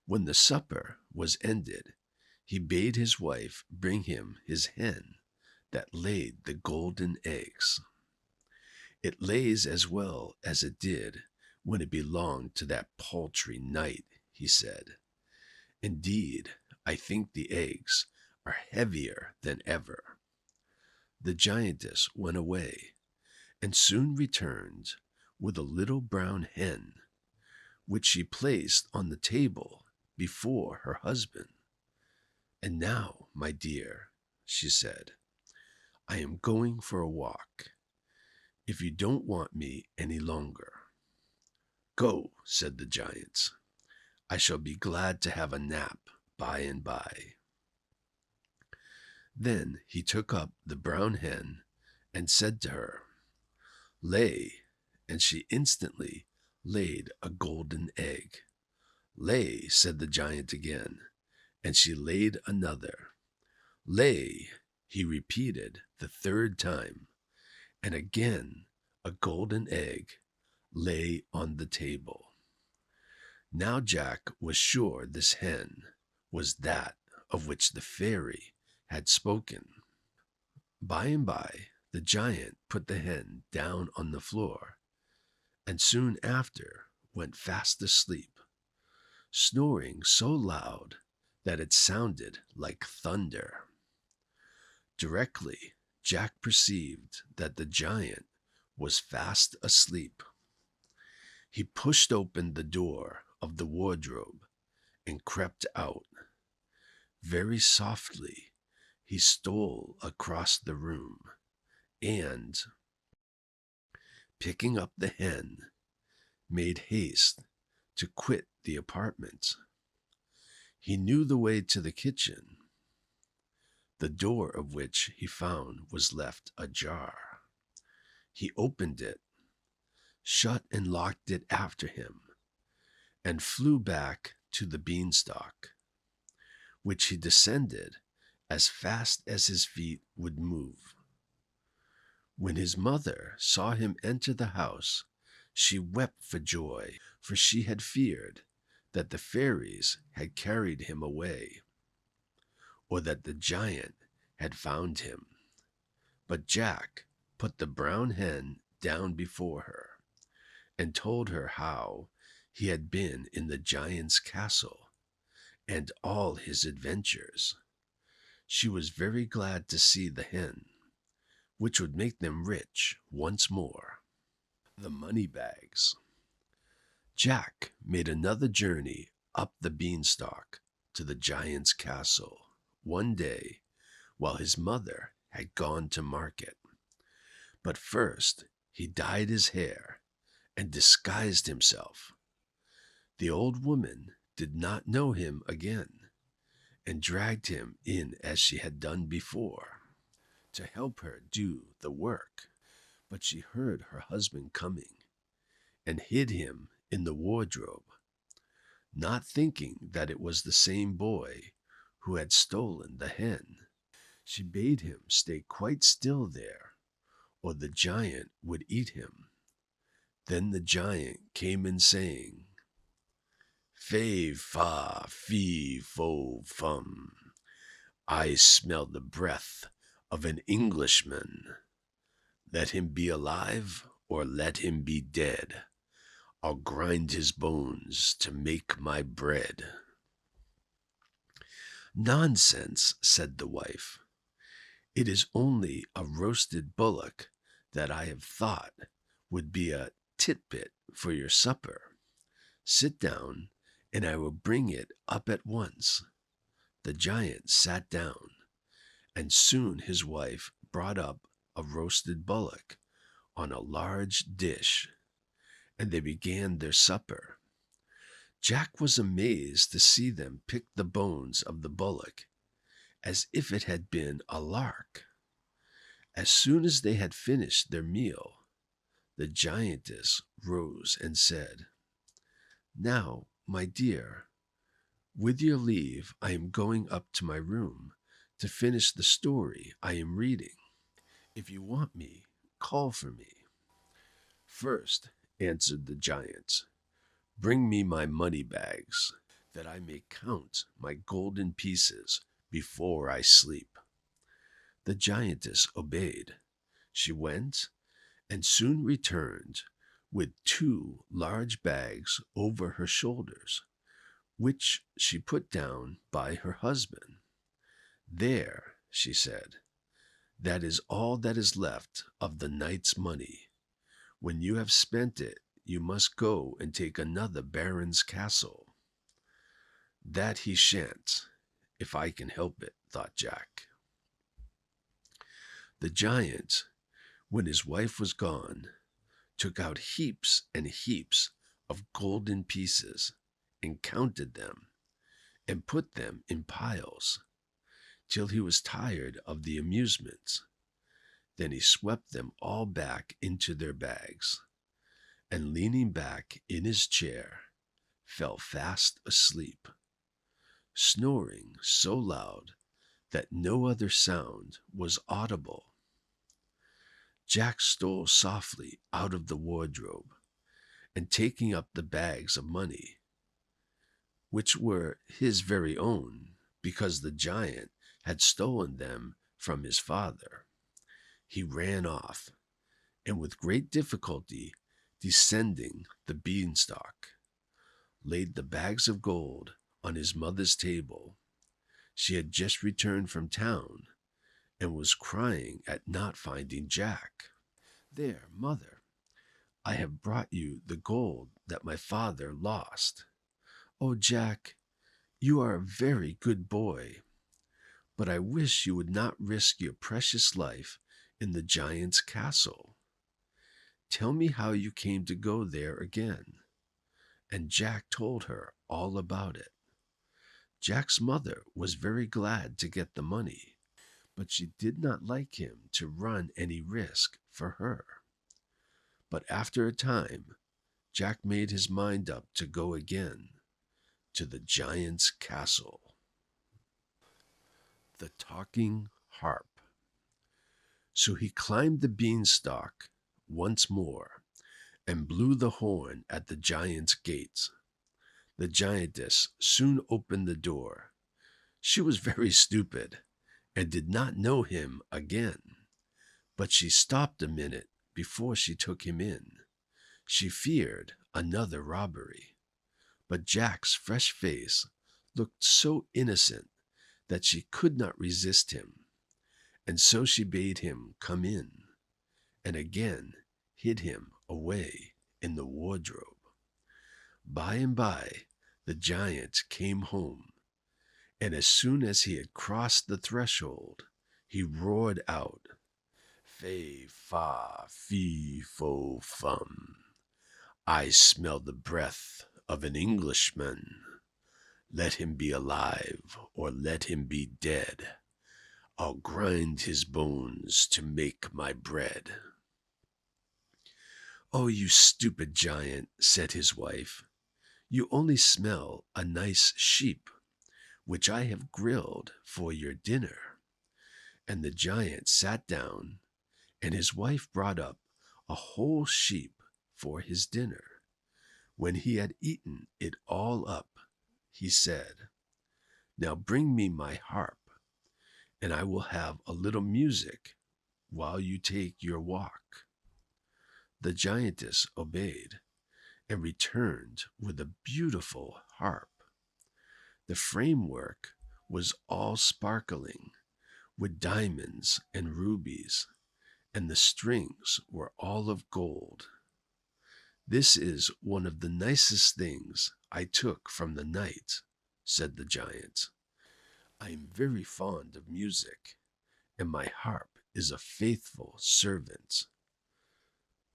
When the supper was ended, he bade his wife bring him his hen that laid the golden eggs. It lays as well as it did when it belonged to that paltry knight, he said. Indeed, I think the eggs are heavier than ever. The giantess went away, and soon returned with a little brown hen, which she placed on the table before her husband. And now, my dear, she said. "I am going for a walk, if you don't want me any longer." "Go," said the giant. "I shall be glad to have a nap by and by." Then he took up the brown hen and said to her, "Lay," and she instantly laid a golden egg. "Lay," said the giant again, and she laid another. "Lay," he repeated the third time, and again a golden egg lay on the table. Now Jack was sure this hen was that of which the fairy had spoken. By and by, the giant put the hen down on the floor, and soon after went fast asleep, snoring so loud that it sounded like thunder. Directly, Jack perceived that the giant was fast asleep. He pushed open the door of the wardrobe and crept out. Very softly, he stole across the room and, picking up the hen, made haste to quit the apartment. He knew the way to the kitchen, the door of which he found was left ajar. He opened it, shut and locked it after him, and flew back to the beanstalk, which he descended as fast as his feet would move. When his mother saw him enter the house, she wept for joy, for she had feared that the fairies had carried him away, or that the giant had found him. But Jack put the brown hen down before her, and told her how he had been in the giant's castle, and all his adventures. She was very glad to see the hen, which would make them rich once more. The money bags. Jack made another journey up the beanstalk to the giant's castle one day while his mother had gone to market. But first he dyed his hair and disguised himself. The old woman did not know him again, and dragged him in as she had done before, to help her do the work. But she heard her husband coming, and hid him in the wardrobe, not thinking that it was the same boy who had stolen the hen. She bade him stay quite still there, or the giant would eat him. Then the giant came in, saying, "Fe, fa, fee, fo, fum. I smell the breath of an Englishman. Let him be alive, or let him be dead. I'll grind his bones to make my bread." "Nonsense," said the wife. "It is only a roasted bullock that I have thought would be a titbit for your supper. Sit down, and I will bring it up at once." The giant sat down, and soon his wife brought up a roasted bullock on a large dish, and they began their supper. Jack was amazed to see them pick the bones of the bullock as if it had been a lark. As soon as they had finished their meal, the giantess rose and said, "Now, my dear, with your leave, I am going up to my room to finish the story I am reading. If you want me, call for me." "First," answered the giant, "bring me my money bags, that I may count my golden pieces before I sleep." The giantess obeyed. She went, and soon returned with 2 large bags over her shoulders, which she put down by her husband. "There," she said, "that is all that is left of the night's money. When you have spent it, you must go and take another baron's castle." "That he shan't, if I can help it," thought Jack. The giant, when his wife was gone, took out heaps and heaps of golden pieces and counted them and put them in piles till he was tired of the amusements. Then he swept them all back into their bags, and leaning back in his chair, fell fast asleep, snoring so loud that no other sound was audible. Jack stole softly out of the wardrobe, and taking up the bags of money, which were his very own, because the giant had stolen them from his father, he ran off, and with great difficulty, descending the beanstalk, laid the bags of gold on his mother's table. She had just returned from town, and was crying at not finding Jack. "There, mother, I have brought you the gold that my father lost. Oh, Jack, you are a very good boy, but I wish you would not risk your precious life in the giant's castle. Tell me how you came to go there again." And Jack told her all about it. Jack's mother was very glad to get the money, but she did not like him to run any risk for her. But after a time, Jack made his mind up to go again to the giant's castle. The Talking Harp. So he climbed the beanstalk once more and blew the horn at the giant's gates. The giantess soon opened the door. She was very stupid and did not know him again, but she stopped a minute before she took him in. She feared another robbery, but Jack's fresh face looked so innocent that she could not resist him, and so she bade him come in, and again hid him away in the wardrobe. By and by, the giant came home, and as soon as he had crossed the threshold, he roared out, "Fe, fa, fee, fo, fum. I smell the breath of an Englishman. Let him be alive or let him be dead. I'll grind his bones to make my bread." "Oh, you stupid giant," said his wife. "You only smell a nice sheep, which I have grilled for your dinner." And the giant sat down, and his wife brought up a whole sheep for his dinner. When he had eaten it all up, he said, "Now bring me my harp, and I will have a little music while you take your walk." The giantess obeyed, and returned with a beautiful harp. The framework was all sparkling with diamonds and rubies, and the strings were all of gold. "This is one of the nicest things I took from the knight," said the giant. "I am very fond of music, and my harp is a faithful servant."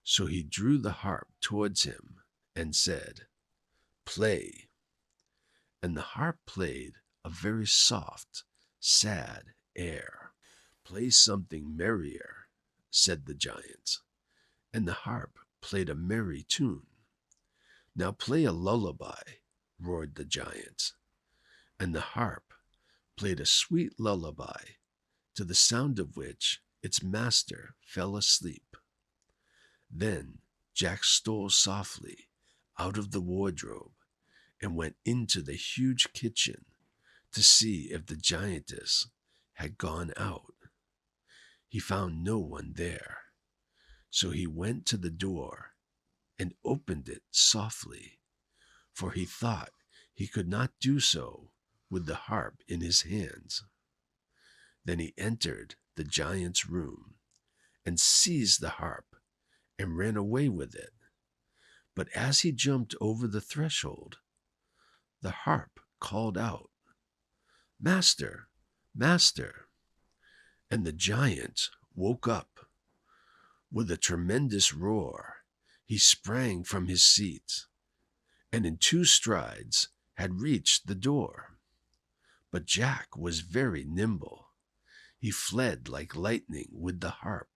So he drew the harp towards him and said, "Play." And the harp played a very soft, sad air. "Play something merrier," said the giant, and the harp played a merry tune. "Now play a lullaby," roared the giant, and the harp played a sweet lullaby, to the sound of which its master fell asleep. Then Jack stole softly out of the wardrobe and went into the huge kitchen to see if the giantess had gone out. He found no one there, so he went to the door and opened it softly, for he thought he could not do so with the harp in his hands. Then he entered the giant's room and seized the harp and ran away with it. But as he jumped over the threshold, the harp called out, "Master, master!" And the giant woke up. With a tremendous roar, he sprang from his seat, and in 2 strides had reached the door. But Jack was very nimble. He fled like lightning with the harp,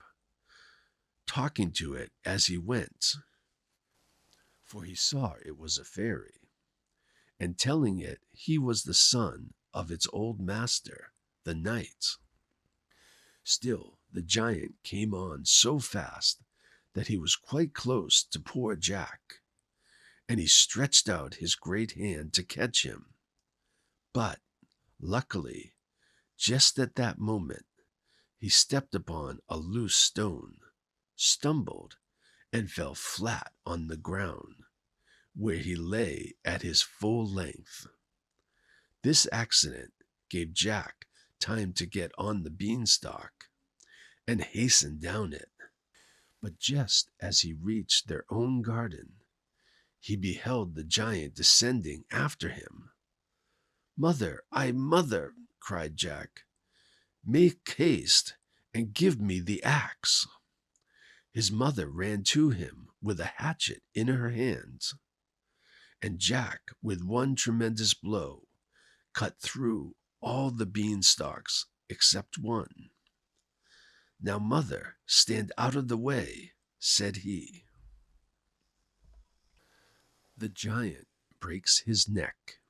talking to it as he went, for he saw it was a fairy, and telling it he was the son of its old master, the knight. Still, the giant came on so fast that he was quite close to poor Jack, and he stretched out his great hand to catch him. But, luckily, just at that moment, he stepped upon a loose stone, stumbled, and fell flat on the ground, where he lay at his full length. This accident gave Jack time to get on the beanstalk and hasten down it. But just as he reached their own garden, he beheld the giant descending after him. Mother, cried Jack, make haste and give me the axe. His mother ran to him with a hatchet in her hands, and Jack, with one tremendous blow, cut through all the beanstalks except one. Now, mother, stand out of the way, said he. The giant breaks his neck.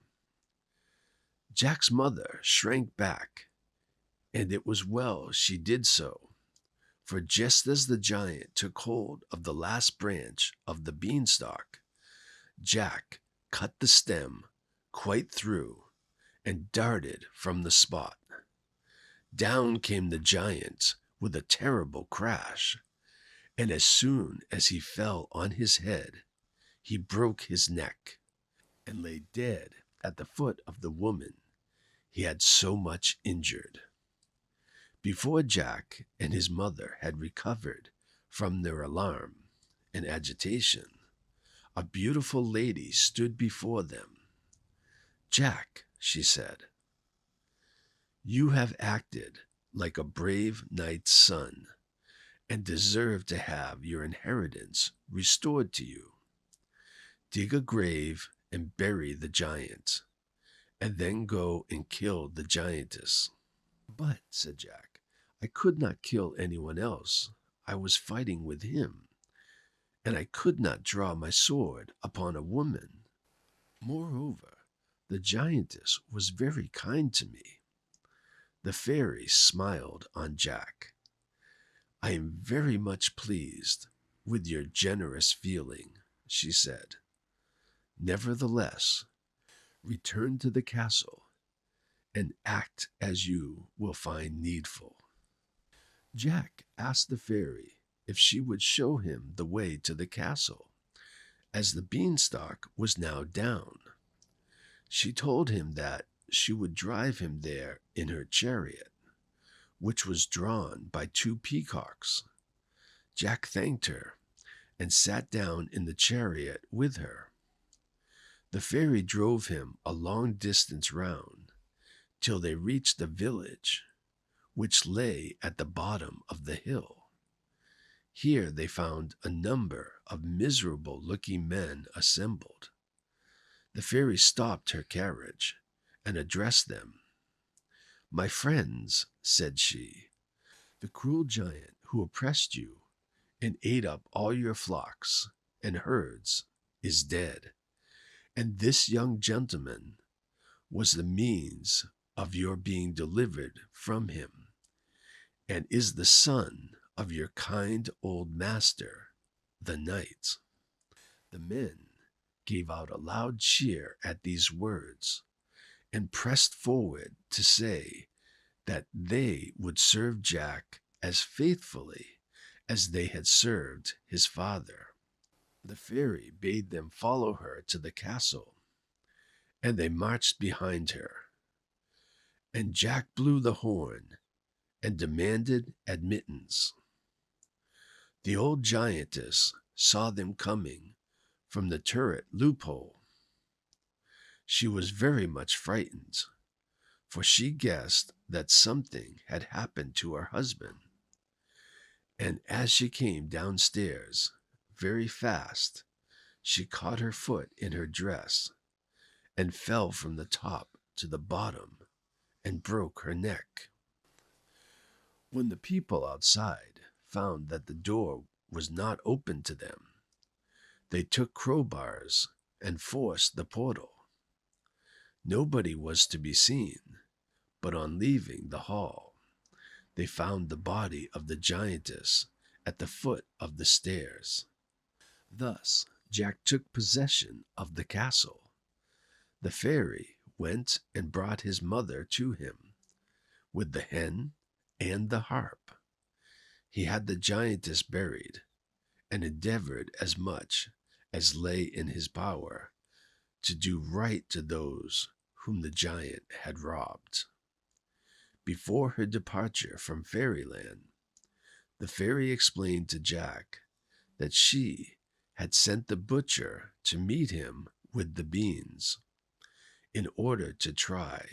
Jack's mother shrank back, and it was well she did so, for just as the giant took hold of the last branch of the beanstalk, Jack cut the stem quite through and darted from the spot. Down came the giant with a terrible crash, and as soon as he fell on his head, he broke his neck and lay dead at the foot of the woman he had so much injured. Before Jack and his mother had recovered from their alarm and agitation, a beautiful lady stood before them. Jack, she said, you have acted like a brave knight's son and deserve to have your inheritance restored to you. Dig a grave and bury the giant, and then go and kill the giantess. But, said Jack, I could not kill anyone else. I was fighting with him, and I could not draw my sword upon a woman. Moreover, the giantess was very kind to me. The fairy smiled on Jack. I am very much pleased with your generous feeling, she said. Nevertheless, return to the castle and act as you will find needful. Jack asked the fairy if she would show him the way to the castle, as the beanstalk was now down. She told him that she would drive him there in her chariot, which was drawn by 2 peacocks. Jack thanked her and sat down in the chariot with her. The fairy drove him a long distance round, till they reached the village, which lay at the bottom of the hill. Here they found a number of miserable-looking men assembled. The fairy stopped her carriage and addressed them. My friends, said she, the cruel giant who oppressed you and ate up all your flocks and herds is dead, and this young gentleman was the means of your being delivered from him, and is the son of your kind old master, the knight. The men gave out a loud cheer at these words, and pressed forward to say that they would serve Jack as faithfully as they had served his father. The fairy bade them follow her to the castle, and they marched behind her. And Jack blew the horn and demanded admittance. The old giantess saw them coming from the turret loophole. She was very much frightened, for she guessed that something had happened to her husband. And as she came downstairs very fast, she caught her foot in her dress and fell from the top to the bottom and broke her neck. When the people outside found that the door was not open to them, they took crowbars and forced the portal. Nobody was to be seen, but on leaving the hall, they found the body of the giantess at the foot of the stairs. Thus Jack took possession of the castle. The fairy went and brought his mother to him, with the hen and the harp. He had the giantess buried, and endeavored as much as lay in his power to do right to those whom the giant had robbed. Before her departure from fairyland, the fairy explained to Jack that she had sent the butcher to meet him with the beans, in order to try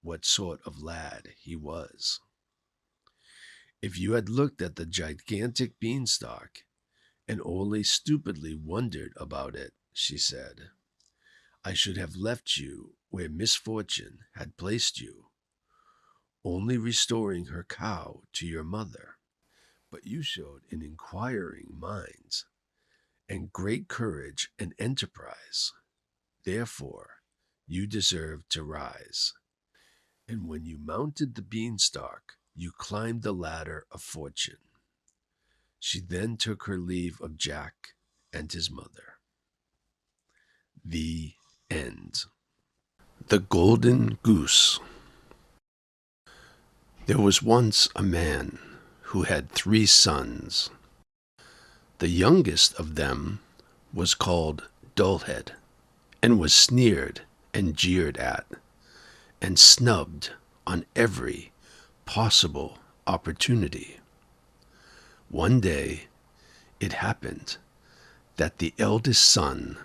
what sort of lad he was. If you had looked at the gigantic beanstalk and only stupidly wondered about it, she said, I should have left you where misfortune had placed you, only restoring her cow to your mother. But you showed an inquiring mind and great courage and enterprise. Therefore, you deserve to rise. And when you mounted the beanstalk, you climbed the ladder of fortune. She then took her leave of Jack and his mother. The end. The Golden Goose. There was once a man who had 3 sons. The youngest of them was called Dullhead, and was sneered and jeered at, and snubbed on every possible opportunity. One day it happened that the eldest son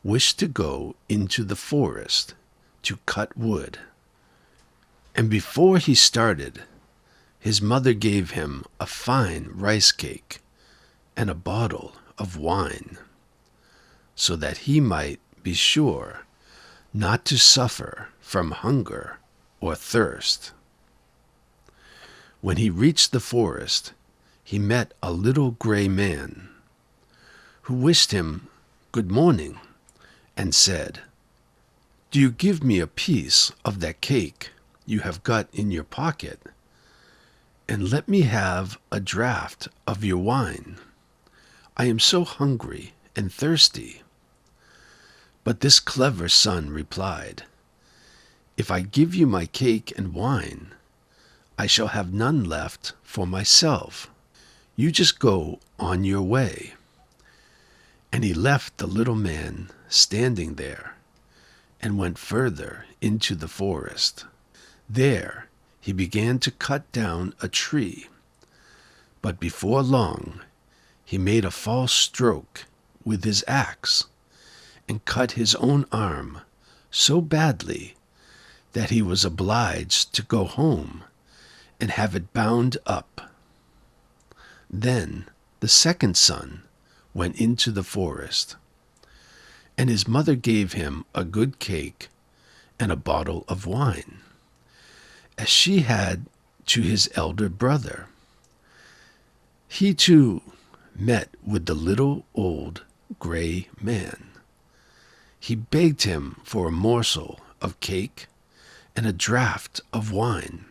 wished to go into the forest to cut wood, and before he started, his mother gave him a fine rice cake and a bottle of wine, so that he might be sure not to suffer from hunger or thirst. When he reached the forest, he met a little gray man, who wished him good morning, and said, Do you give me a piece of that cake you have got in your pocket, and let me have a draught of your wine? I am so hungry and thirsty. But this clever son replied, If I give you my cake and wine, I shall have none left for myself. You just go on your way. And he left the little man standing there, and went further into the forest. There he began to cut down a tree, but before long he made a false stroke with his axe, and cut his own arm so badly that he was obliged to go home and have it bound up. Then the second son went into the forest, and his mother gave him a good cake and a bottle of wine, as she had to his elder brother. He too met with the little old gray man. He begged him for a morsel of cake and a draught of wine.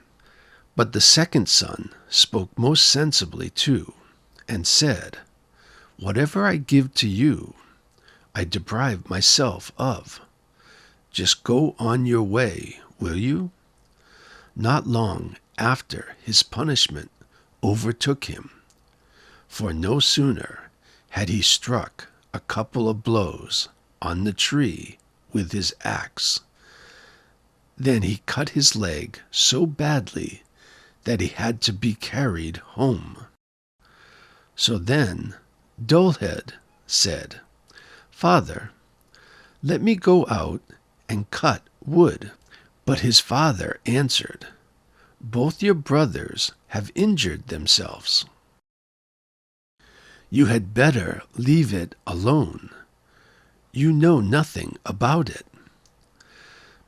But the second son spoke most sensibly too, and said, Whatever I give to you, I deprive myself of. Just go on your way, will you? Not long after his punishment overtook him, for no sooner had he struck a couple of blows on the tree with his axe than he cut his leg so badly that he had to be carried home. So then Dullhead said, Father, let me go out and cut wood. But his father answered, Both your brothers have injured themselves. You had better leave it alone. You know nothing about it."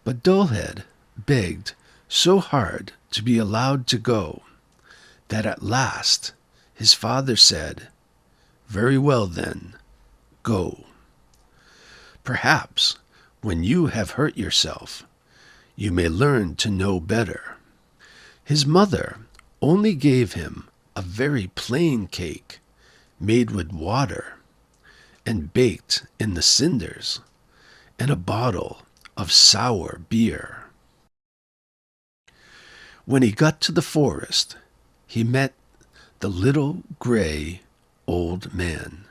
But Dullhead begged so hard to be allowed to go that at last his father said, "Very well then, go. Perhaps when you have hurt yourself, you may learn to know better." His mother only gave him a very plain cake made with water and baked in the cinders, and a bottle of sour beer. When he got to the forest, he met the little gray old man,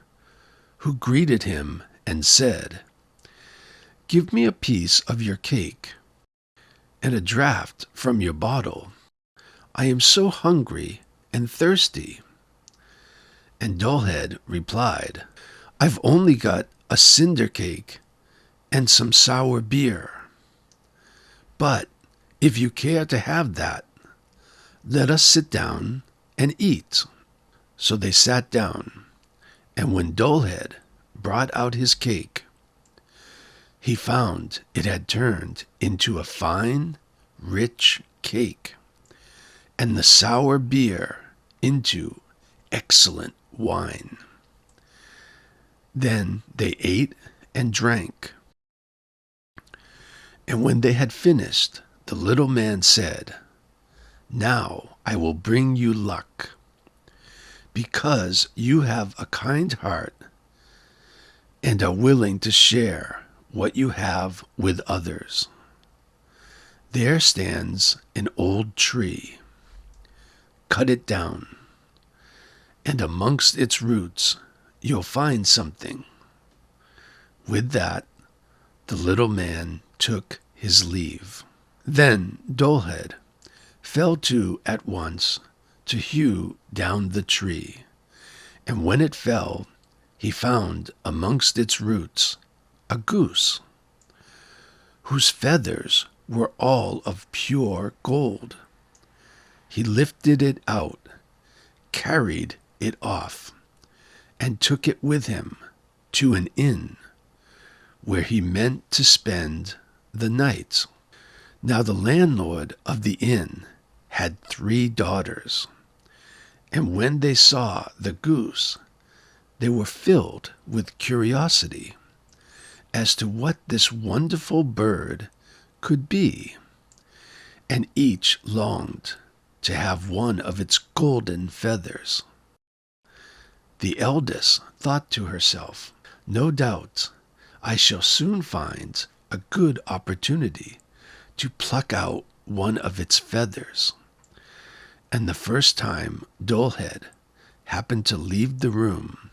who greeted him and said, "Give me a piece of your cake and a draught from your bottle. I am so hungry and thirsty." And Dullhead replied, "I've only got a cinder cake and some sour beer. But if you care to have that, let us sit down and eat." So they sat down, and when Dullhead brought out his cake, he found it had turned into a fine, rich cake, and the sour beer into excellent wine. Then they ate and drank. And when they had finished, the little man said, "Now I will bring you luck, because you have a kind heart and are willing to share what you have with others. There stands an old tree. Cut it down, and amongst its roots you'll find something." With that, the little man took his leave. Then Dullhead fell to at once to hew down the tree, and when it fell, he found amongst its roots a goose, whose feathers were all of pure gold. He lifted it out, carried it off, and took it with him to an inn, where he meant to spend the night. Now the landlord of the inn had 3 daughters, and when they saw the goose, they were filled with curiosity as to what this wonderful bird could be, and each longed to have one of its golden feathers. The eldest thought to herself, "No doubt I shall soon find a good opportunity to pluck out one of its feathers." And the first time Dullhead happened to leave the room,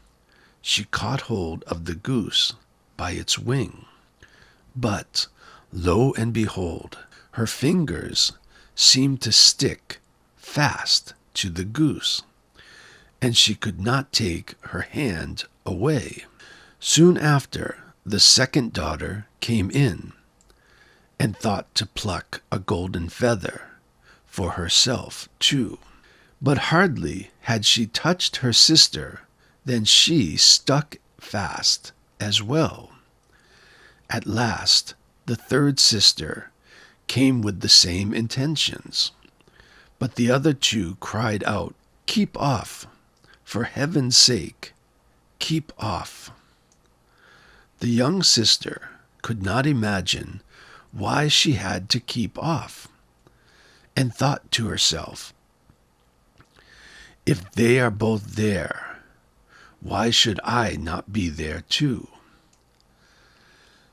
she caught hold of the goose by its wing. But, lo and behold, her fingers seemed to stick fast to the goose, and she could not take her hand away. Soon after, the second daughter came in, and thought to pluck a golden feather for herself too. But hardly had she touched her sister than she stuck fast as well. At last, the third sister came with the same intentions, but the other 2 cried out, "Keep off! For heaven's sake, keep off!" The young sister could not imagine why she had to keep off, and thought to herself, "If they are both there, why should I not be there too?"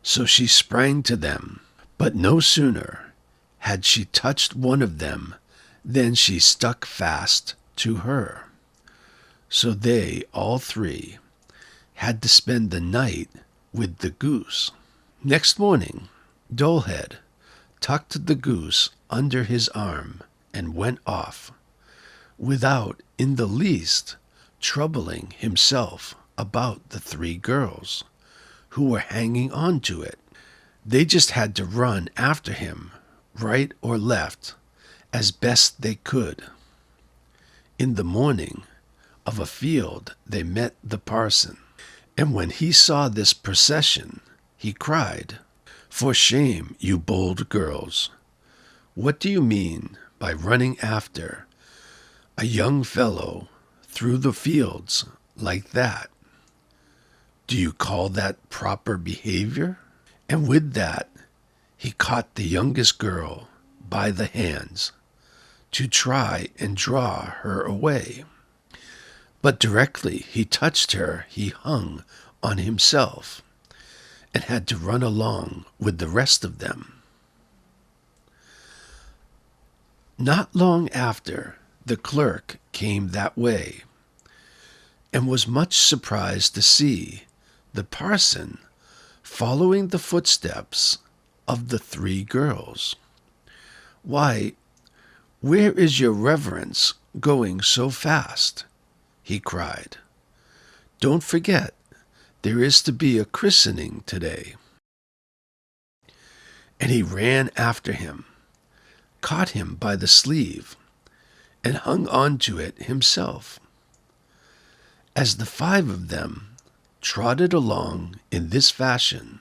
So she sprang to them, but no sooner had she touched one of them than she stuck fast to her. So they, all 3, had to spend the night with the goose. Next morning, Dullhead tucked the goose under his arm and went off, without in the least troubling himself about the 3 girls, who were hanging on to it. They just had to run after him, right or left, as best they could. In the morning, of a field they met the parson. And when he saw this procession, he cried, "For shame, you bold girls! What do you mean by running after a young fellow through the fields like that? Do you call that proper behavior?" And with that, he caught the youngest girl by the hands to try and draw her away. But directly he touched her, he hung on himself and had to run along with the rest of them. Not long after, the clerk came that way and was much surprised to see the parson following the footsteps of the three girls. "Why, where is your reverence going so fast?" he cried. "Don't forget, there is to be a christening today." And he ran after him, caught him by the sleeve, and hung on to it himself. As the five of them trotted along in this fashion,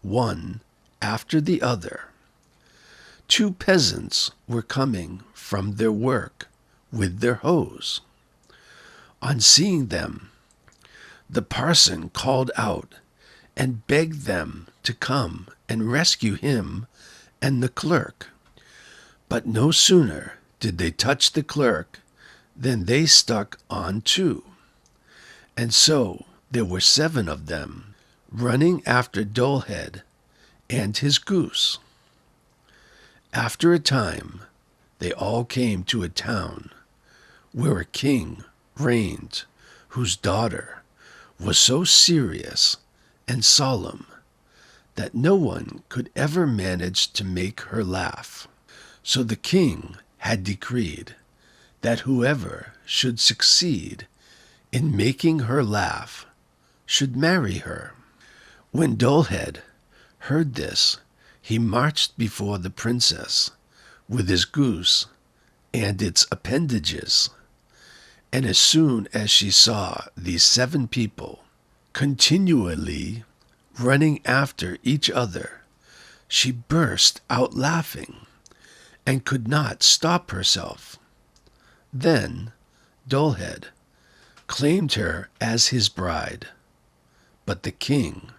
one after the other, two peasants were coming from their work with their hoes. On seeing them, the parson called out and begged them to come and rescue him and the clerk. But no sooner did they touch the clerk than they stuck on too. And so there were 7 of them running after Dullhead and his goose. After a time, they all came to a town where a king reigned, whose daughter was so serious and solemn that no one could ever manage to make her laugh. So the king had decreed that whoever should succeed in making her laugh should marry her. When Dullhead heard this, he marched before the princess with his goose and its appendages. And as soon as she saw these 7 people continually running after each other, she burst out laughing and could not stop herself. Then Dullhead claimed her as his bride, but the king,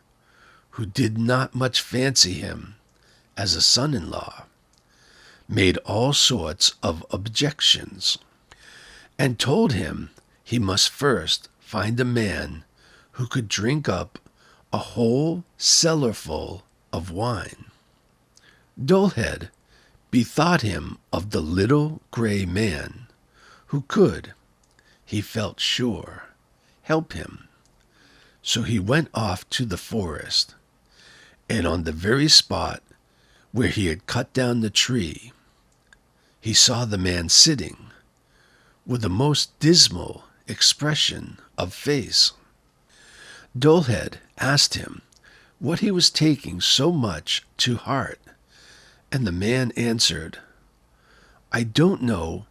who did not much fancy him as a son-in-law, made all sorts of objections, and told him he must first find a man who could drink up a whole cellarful of wine. Dullhead bethought him of the little gray man who could, he felt sure, help him. So he went off to the forest, and on the very spot where he had cut down the tree, he saw the man sitting with a most dismal expression of face. Dullhead asked him what he was taking so much to heart, and the man answered, "I don't know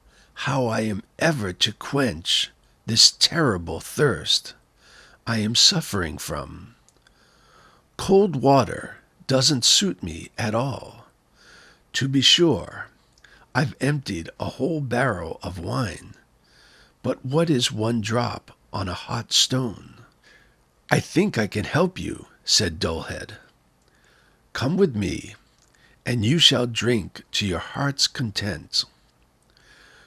how I am ever to quench this terrible thirst I am suffering from. Cold water doesn't suit me at all. To be sure, I've emptied a whole barrel of wine, but what is 1 drop on a hot stone?" "I think I can help you," said Dullhead. "Come with me, and you shall drink to your heart's content."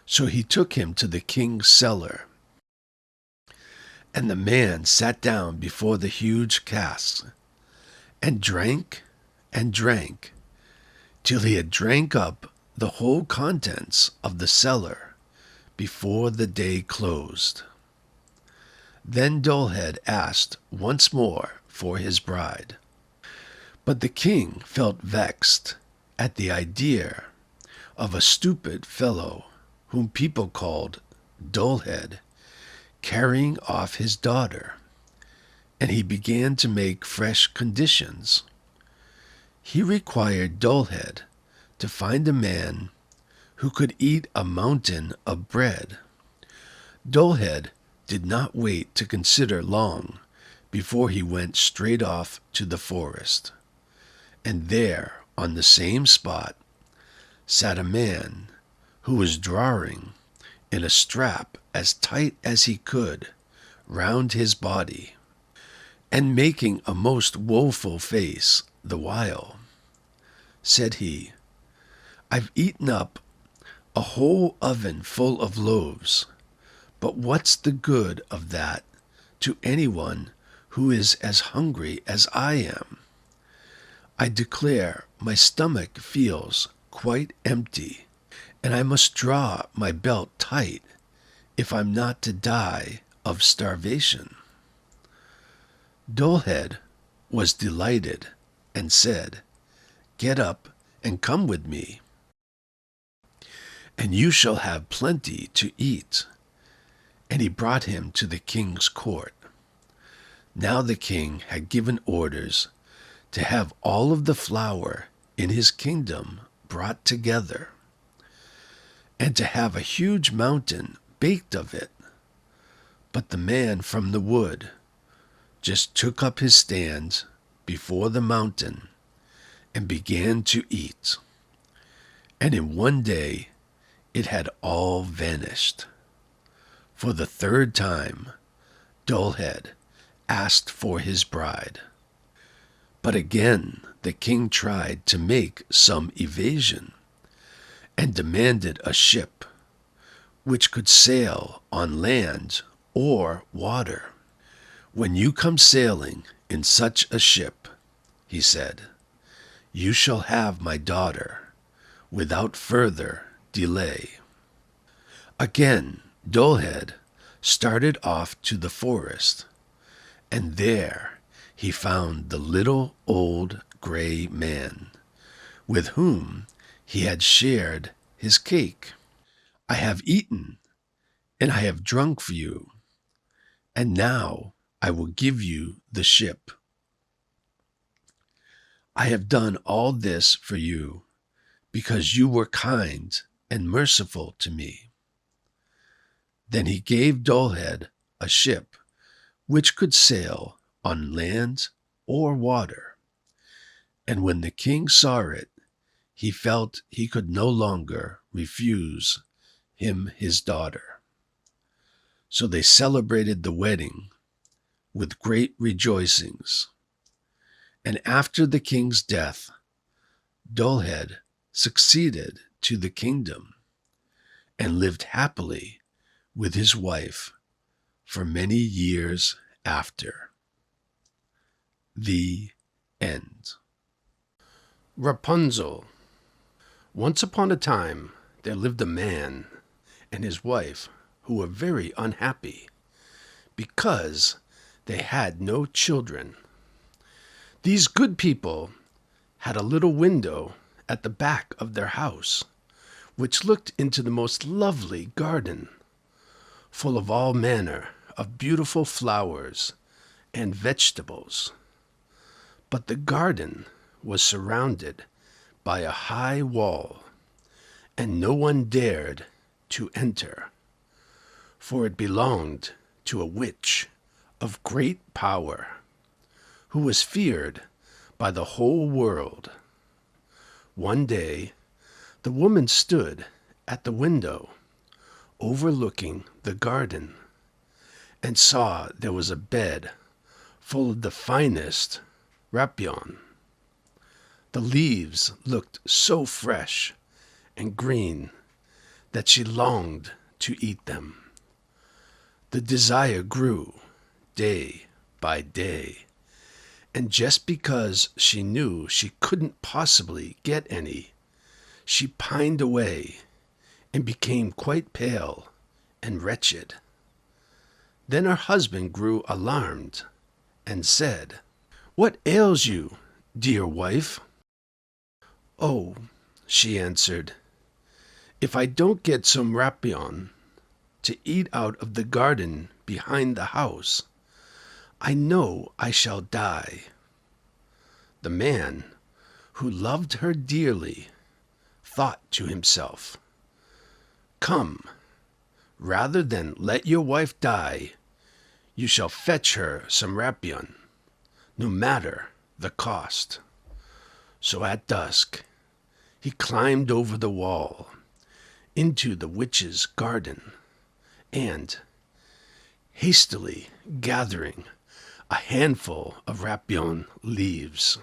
So he took him to the king's cellar, and the man sat down before the huge casks, and drank till he had drank up the whole contents of the cellar before the day closed. Then Dullhead asked once more for his bride. But the king felt vexed at the idea of a stupid fellow whom people called Dullhead carrying off his daughter, and he began to make fresh conditions. He required Dullhead to find a man who could eat a mountain of bread. Dullhead did not wait to consider long before he went straight off to the forest. And there, on the same spot, sat a man who was drawing in a strap as tight as he could round his body, and making a most woeful face the while. Said he, "I've eaten up a whole oven full of loaves, but what's the good of that to anyone who is as hungry as I am? I declare my stomach feels quite empty, and I must draw my belt tight if I'm not to die of starvation." Dullhead was delighted and said, "Get up and come with me, and you shall have plenty to eat." And he brought him to the king's court. Now the king had given orders to have all of the flour in his kingdom brought together, and to have a huge mountain baked of it. But the man from the wood just took up his stand before the mountain and began to eat. And in one day it had all vanished. For the third time, Dullhead asked for his bride. But again the king tried to make some evasion, and demanded a ship which could sail on land or water. "When you come sailing in such a ship," he said, "you shall have my daughter without further delay." Again Dullhead started off to the forest, and there he found the little old gray man, with whom he had shared his cake. "I have eaten, and I have drunk for you, and now I will give you the ship. I have done all this for you because you were kind and merciful to me." Then he gave Dullhead a ship which could sail on land or water, and when the king saw it, he felt he could no longer refuse him his daughter. So they celebrated the wedding with great rejoicings. And after the king's death, Dullhead succeeded to the kingdom and lived happily with his wife for many years after. The end. Rapunzel. Once upon a time, there lived a man and his wife who were very unhappy because they had no children. These good people had a little window at the back of their house, which looked into the most lovely garden, full of all manner of beautiful flowers and vegetables. But the garden was surrounded by a high wall, and no one dared to enter, for it belonged to a witch of great power, who was feared by the whole world. One day, the woman stood at the window overlooking the garden, and saw there was a bed full of the finest rapunzel. The leaves looked so fresh and green that she longed to eat them. The desire grew day by day, and just because she knew she couldn't possibly get any, she pined away and became quite pale and wretched. Then her husband grew alarmed and said, "What ails you, dear wife?" "Oh," she answered, "if I don't get some rapunzel to eat out of the garden behind the house, I know I shall die." The man, who loved her dearly, thought to himself, "Come, rather than let your wife die You shall fetch her some rapion, no matter the cost. So at dusk he climbed over the wall into the witch's garden, and, hastily gathering a handful of rapion leaves,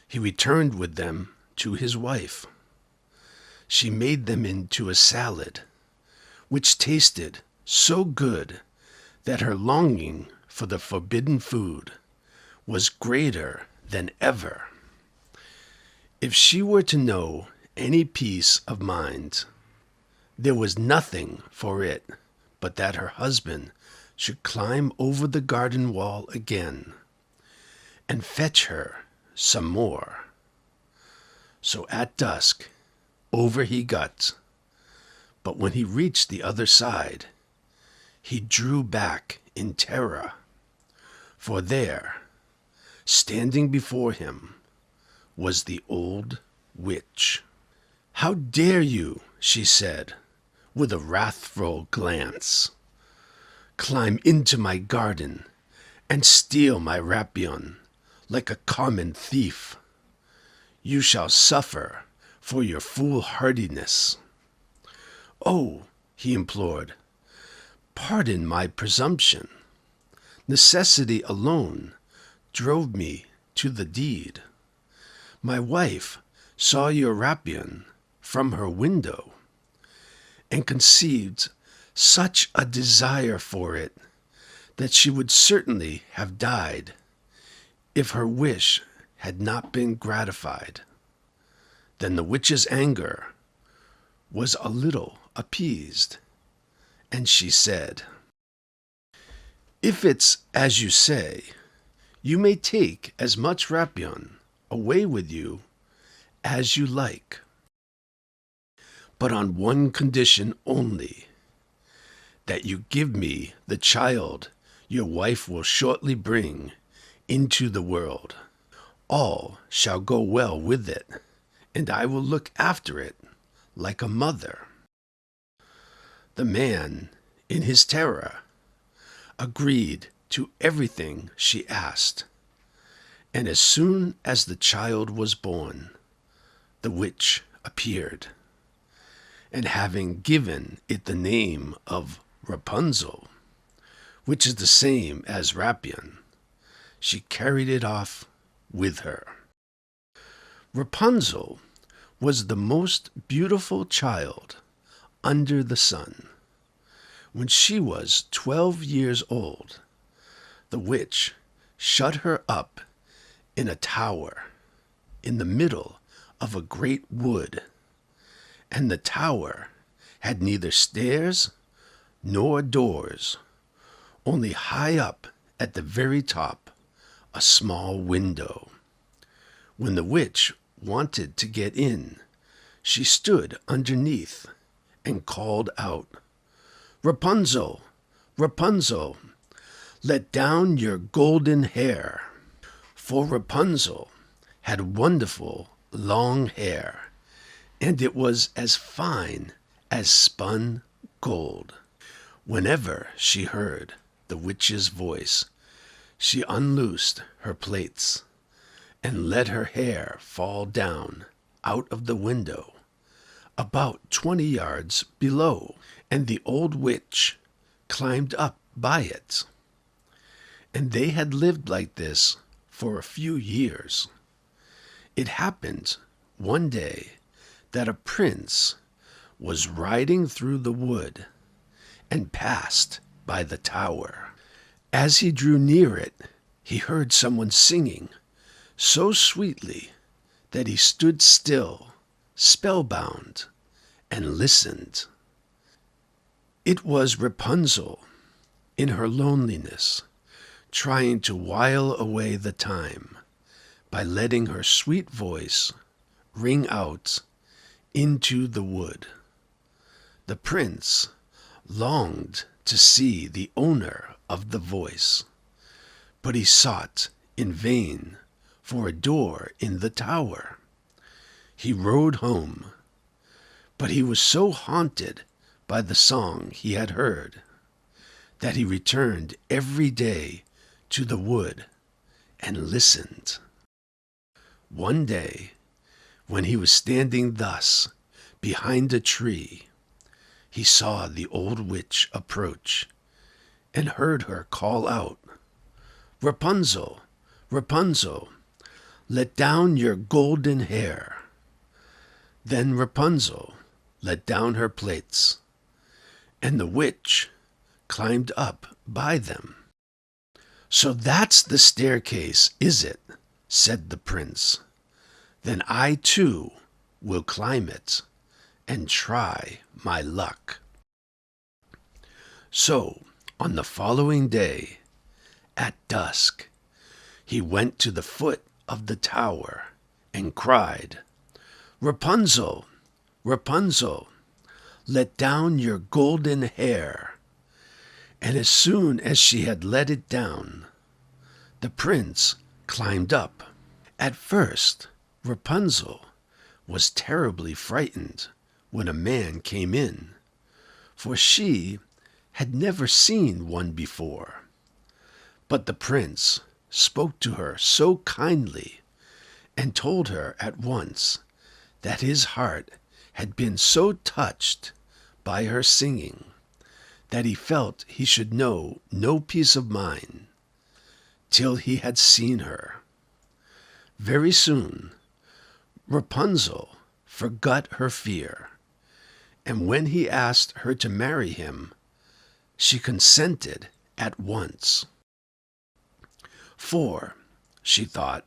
he returned with them to his wife. She made them into a salad, which tasted so good that her longing for the forbidden food was greater than ever. If she were to know any peace of mind, there was nothing for it but that her husband should climb over the garden wall again and fetch her some more. So at dusk, over he got, but when he reached the other side, he drew back in terror, for there, standing before him, was the old witch. "How dare you," she said, with a wrathful glance, "climb into my garden and steal my rapion like a common thief? You shall suffer for your foolhardiness." "Oh," he implored, "pardon my presumption. Necessity alone drove me to the deed. My wife saw your rapion from her window and conceived such a desire for it that she would certainly have died if her wish had not been gratified." Then the witch's anger was a little appeased, and she said, "If it's as you say, you may take as much rapion away with you as you like, but on one condition only, that you give me the child your wife will shortly bring into the world. All shall go well with it, and I will look after it like a mother." The man, in his terror, agreed to everything she asked, and as soon as the child was born, the witch appeared, and having given it the name of Rapunzel, which is the same as rapion, she carried it off with her. Rapunzel was the most beautiful child under the sun. When she was 12 years old, the witch shut her up in a tower in the middle of a great wood, and the tower had neither stairs nor doors, only high up at the very top a small window. When the witch wanted to get in, she stood underneath and called out, "Rapunzel, Rapunzel, let down your golden hair." For Rapunzel had wonderful long hair, and it was as fine as spun gold. Whenever she heard the witch's voice, she unloosed her plaits and let her hair fall down out of the window about 20 yards below, and the old witch climbed up by it. And they had lived like this for a few years. It happened one day that a prince was riding through the wood and passed by the tower. As he drew near it, he heard someone singing so sweetly that he stood still, spellbound, and listened. It was Rapunzel, in her loneliness, trying to while away the time by letting her sweet voice ring out into the wood. The prince longed to see the owner of the voice, but he sought in vain for a door in the tower. He rode home, but he was so haunted by the song he had heard that he returned every day to the wood and listened. One day, when he was standing thus behind a tree, he saw the old witch approach and heard her call out, "Rapunzel, Rapunzel, let down your golden hair." Then Rapunzel let down her plaits, and the witch climbed up by them. "So that's the staircase, is it?" said the prince. "Then I too will climb it and try my luck." So on the following day, at dusk, he went to the foot of the tower and cried, "Rapunzel, Rapunzel, let down your golden hair." And as soon as she had let it down, the prince climbed up. At first, Rapunzel was terribly frightened when a man came in, for she had never seen one before. But the prince spoke to her so kindly and told her at once that his heart had been so touched by her singing that he felt he should know no peace of mind till he had seen her. Very soon, Rapunzel forgot her fear, and when he asked her to marry him, she consented at once. "For," she thought,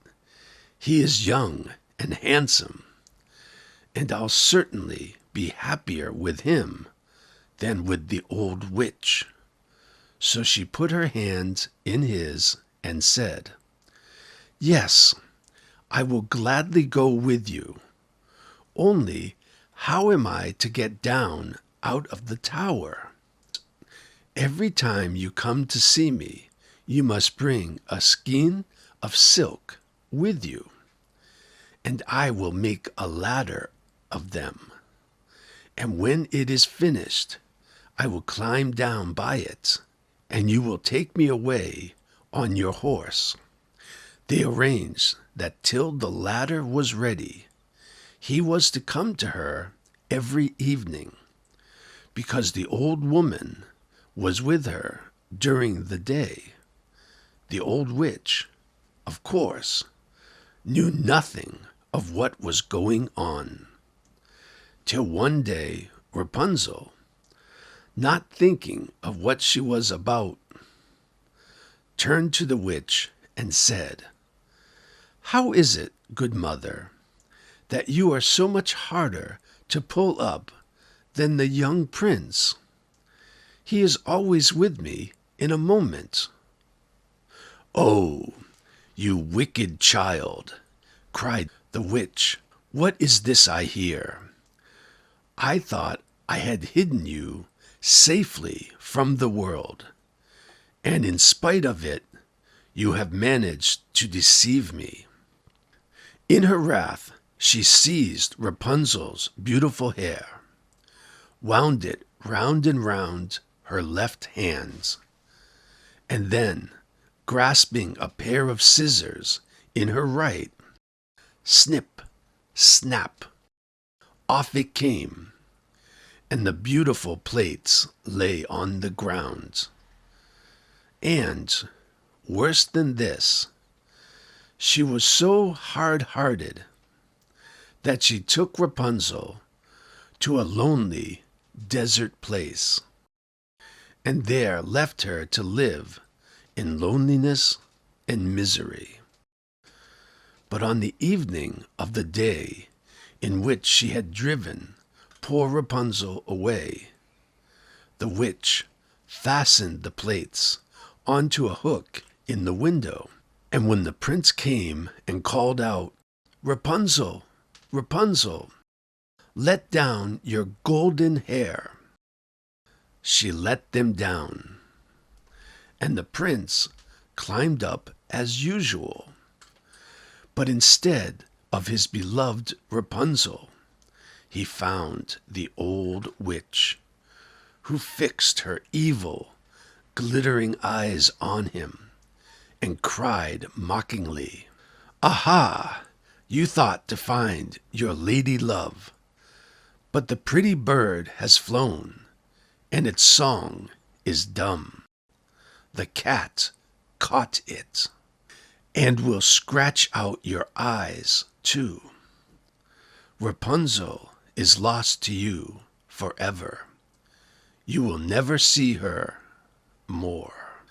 "he is young and handsome, and I'll certainly be happier with him than with the old witch." So she put her hand in his and said, "Yes, I will gladly go with you. Only how am I to get down out of the tower? Every time you come to see me, you must bring a skein of silk with you, and I will make a ladder of them. And when it is finished, I will climb down by it, and you will take me away on your horse." They arranged that till the ladder was ready, he was to come to her every evening, because the old woman was with her during the day. The old witch, of course, knew nothing of what was going on, till one day Rapunzel, not thinking of what she was about, turned to the witch and said, "How is it, good mother, that you are so much harder to pull up than the young prince? He is always with me in a moment." "Oh, you wicked child," cried the witch, "what is this I hear? I thought I had hidden you safely from the world, and in spite of it, you have managed to deceive me." In her wrath, she seized Rapunzel's beautiful hair, wound it round and round her left hand, and then, grasping a pair of scissors in her right, snip, snap, off it came, and the beautiful plaits lay on the ground. And, worse than this, she was so hard-hearted that she took Rapunzel to a lonely desert place, and there left her to live in loneliness and misery. But on the evening of the day in which she had driven poor Rapunzel away, the witch fastened the plaits onto a hook in the window, and when the prince came and called out, "Rapunzel, Rapunzel, let down your golden hair," she let them down, and the prince climbed up as usual. But instead of his beloved Rapunzel, he found the old witch, who fixed her evil, glittering eyes on him, and cried mockingly, "Aha! You thought to find your lady love, but the pretty bird has flown, and its song is dumb. The cat caught it, and will scratch out your eyes too. Rapunzel is lost to you forever. You will never see her more."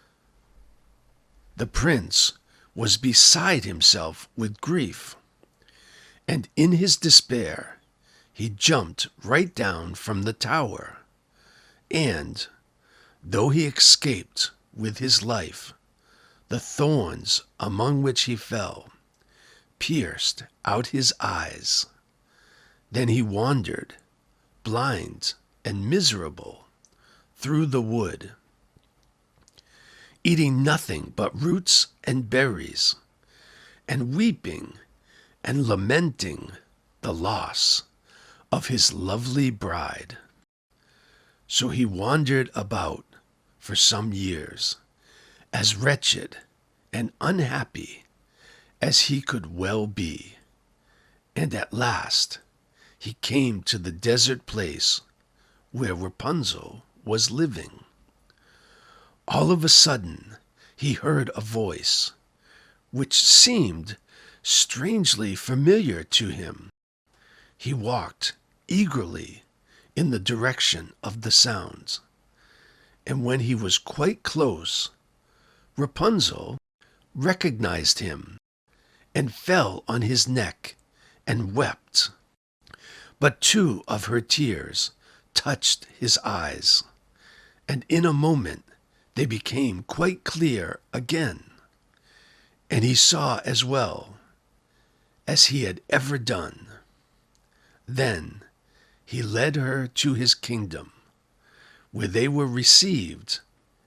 The prince was beside himself with grief, and in his despair he jumped right down from the tower, and, though he escaped with his life, the thorns among which he fell pierced out his eyes. Then he wandered, blind and miserable, through the wood, eating nothing but roots and berries, and weeping and lamenting the loss of his lovely bride. So he wandered about for some years, as wretched and unhappy as he could well be, and at last he came to the desert place where Rapunzel was living. All of a sudden he heard a voice which seemed strangely familiar to him. He walked eagerly in the direction of the sounds, and when he was quite close, Rapunzel recognized him and fell on his neck and wept. But 2 of her tears touched his eyes, and in a moment they became quite clear again, and he saw as well as he had ever done. Then he led her to his kingdom, where they were received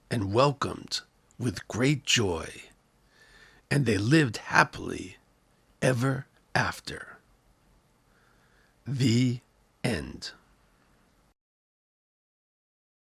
and welcomed with great joy, and they lived happily ever after. The end.